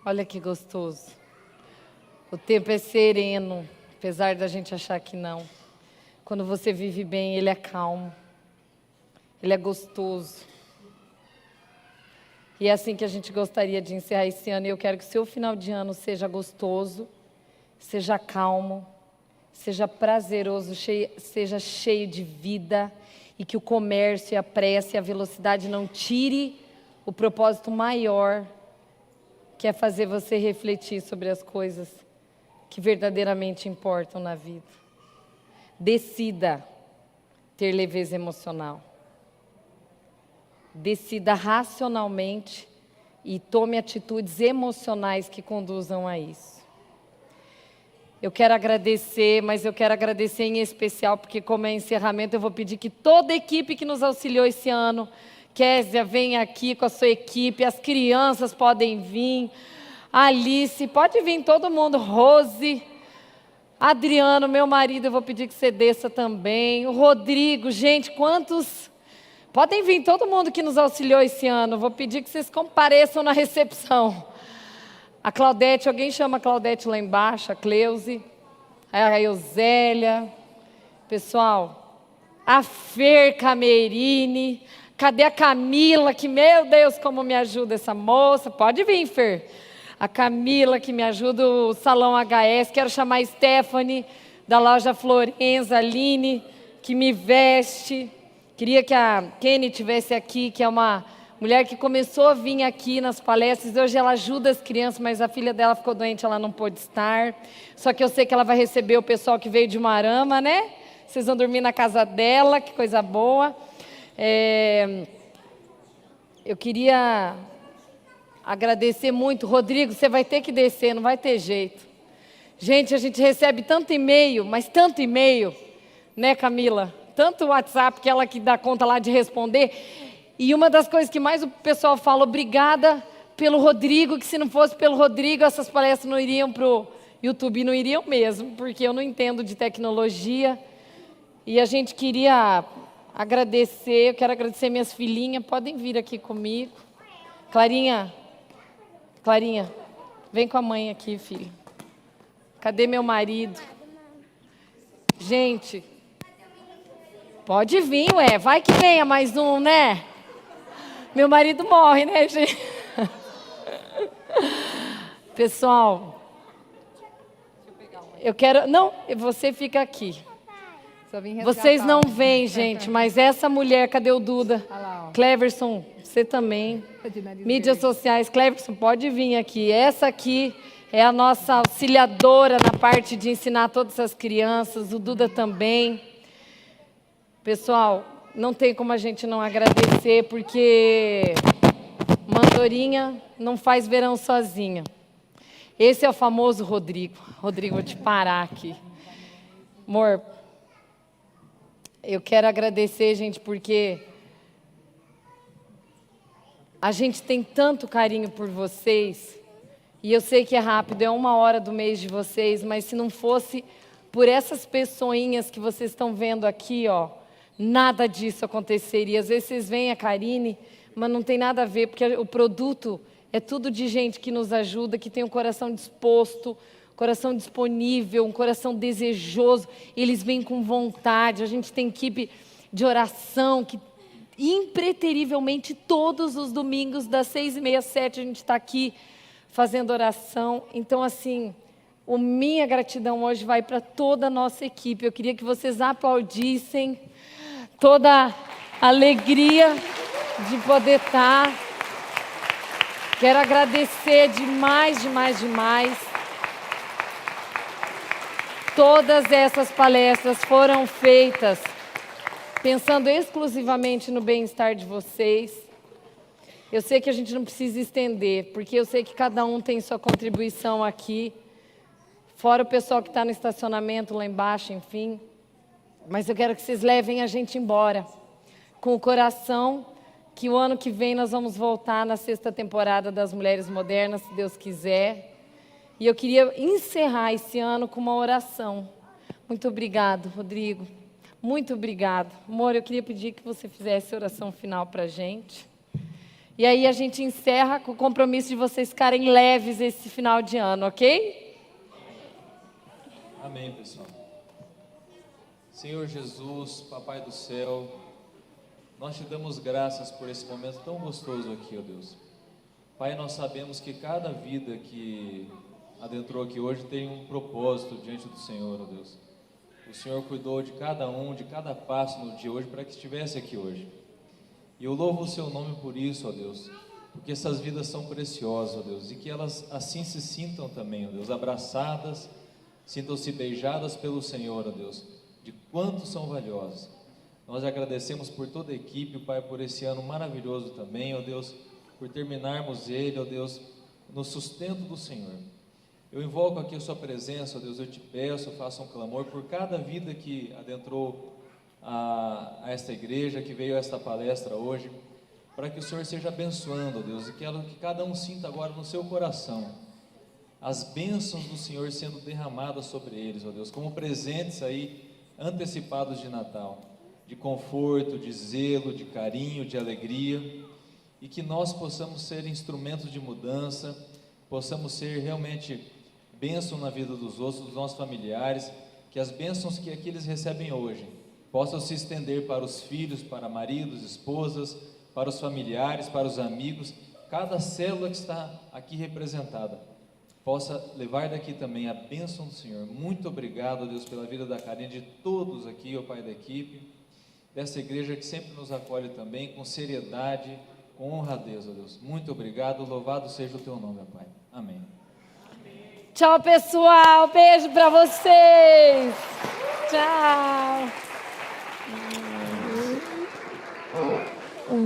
Olha que gostoso. O tempo é sereno, apesar da gente achar que não. Quando você vive bem, ele é calmo. Ele é gostoso. E é assim que a gente gostaria de encerrar esse ano. E eu quero que o seu final de ano seja gostoso, seja calmo, seja prazeroso, seja cheio de vida. E que o comércio, e a pressa e a velocidade não tire o propósito maior, que é fazer você refletir sobre as coisas que verdadeiramente importam na vida. Decida ter leveza emocional. Decida racionalmente e tome atitudes emocionais que conduzam a isso. Eu quero agradecer, mas eu quero agradecer em especial, porque como é encerramento, eu vou pedir que toda a equipe que nos auxiliou esse ano, Késia, venha aqui com a sua equipe, as crianças podem vir, Alice, pode vir todo mundo, Rose, Adriano, meu marido, eu vou pedir que você desça também, o Rodrigo, gente, quantos... Podem vir todo mundo que nos auxiliou esse ano, vou pedir que vocês compareçam na recepção. A Claudete, alguém chama a Claudete lá embaixo, a Cleuse, a Eusélia, pessoal, a Fer Camerini, cadê a Camila, que meu Deus, como me ajuda essa moça, pode vir, Fer. A Camila, que me ajuda, o Salão HS, quero chamar a Stephanie, da loja Florenza, a Aline, que me veste, queria que a Kenny estivesse aqui, que é uma... mulher que começou a vir aqui nas palestras, hoje ela ajuda as crianças, mas a filha dela ficou doente, ela não pôde estar. Só que eu sei que ela vai receber o pessoal que veio de Marama, né? Vocês vão dormir na casa dela, que coisa boa. Eu queria agradecer muito. Rodrigo, você vai ter que descer, não vai ter jeito. Gente, a gente recebe tanto e-mail, mas tanto e-mail, né, Camila? Tanto WhatsApp, que ela que dá conta lá de responder. E uma das coisas que mais o pessoal fala, obrigada pelo Rodrigo, que se não fosse pelo Rodrigo, essas palestras não iriam para o YouTube, não iriam mesmo, porque eu não entendo de tecnologia. E a gente queria agradecer, eu quero agradecer minhas filhinhas, podem vir aqui comigo. Clarinha, vem com a mãe aqui, filha. Cadê meu marido? Gente, pode vir, ué, vai que venha mais um, né? Meu marido morre, né, gente? Pessoal, eu quero... Não, você fica aqui. Vocês não veem, gente, mas essa mulher, cadê o Duda? Cleverson, você também. Mídias sociais, Cleverson, pode vir aqui. Essa aqui é a nossa auxiliadora na parte de ensinar todas as crianças, o Duda também. Pessoal, não tem como a gente não agradecer, porque Mandorinha não faz verão sozinha. Esse é o famoso Rodrigo. Rodrigo, vou te parar aqui. Amor, eu quero agradecer, gente, porque a gente tem tanto carinho por vocês, e eu sei que é rápido, é 1 hora do mês de vocês, mas se não fosse por essas pessoinhas que vocês estão vendo aqui, ó, nada disso aconteceria. Às vezes vocês veem a Karine, mas não tem nada a ver, porque o produto é tudo de gente que nos ajuda, que tem um coração disposto, coração disponível, um coração desejoso. Eles vêm com vontade. A gente tem equipe de oração que impreterivelmente todos os domingos das 6h30 às 7h a gente está aqui fazendo oração. Então, assim, minha gratidão hoje vai para toda a nossa equipe. Eu queria que vocês aplaudissem toda a alegria de poder estar. Quero agradecer demais. Todas essas palestras foram feitas pensando exclusivamente no bem-estar de vocês. Eu sei que a gente não precisa estender, porque eu sei que cada um tem sua contribuição aqui, fora o pessoal que está no estacionamento lá embaixo, enfim. Mas eu quero que vocês levem a gente embora, com o coração que o ano que vem nós vamos voltar na 6ª temporada das Mulheres Modernas, se Deus quiser. E eu queria encerrar esse ano com uma oração. Muito obrigado, Rodrigo. Muito obrigado. Amor, eu queria pedir que você fizesse a oração final para a gente. E aí a gente encerra com o compromisso de vocês ficarem leves esse final de ano, ok? Amém, pessoal. Senhor Jesus, Papai do céu, nós te damos graças por esse momento tão gostoso aqui, ó Deus. Pai, nós sabemos que cada vida que adentrou aqui hoje tem um propósito diante do Senhor, ó Deus. O Senhor cuidou de cada um, de cada passo no dia de hoje para que estivesse aqui hoje. E eu louvo o seu nome por isso, ó Deus, porque essas vidas são preciosas, ó Deus, e que elas assim se sintam também, ó Deus, abraçadas, sintam-se beijadas pelo Senhor, ó Deus, de quanto são valiosas. Nós agradecemos por toda a equipe, Pai, por esse ano maravilhoso também, ó Deus, por terminarmos ele, ó Deus, no sustento do Senhor. Eu invoco aqui a sua presença, ó Deus, eu te peço, faça um clamor por cada vida que adentrou a esta igreja, que veio a esta palestra hoje, para que o Senhor esteja abençoando, ó Deus, e que cada um sinta agora no seu coração as bênçãos do Senhor sendo derramadas sobre eles, ó Deus, como presentes aí antecipados de Natal, de conforto, de zelo, de carinho, de alegria, e que nós possamos ser instrumentos de mudança, possamos ser realmente bênção na vida dos outros, dos nossos familiares, que as bênçãos que aqui eles recebem hoje possam se estender para os filhos, para maridos, esposas, para os familiares, para os amigos, cada célula que está aqui representada possa levar daqui também a bênção do Senhor. Muito obrigado, Deus, pela vida da Karine, de todos aqui, ó Pai da equipe, dessa igreja que sempre nos acolhe também, com seriedade, com honra a Deus, ó Deus. Muito obrigado, louvado seja o teu nome, ó Pai. Amém. Tchau, pessoal. Beijo para vocês. Tchau.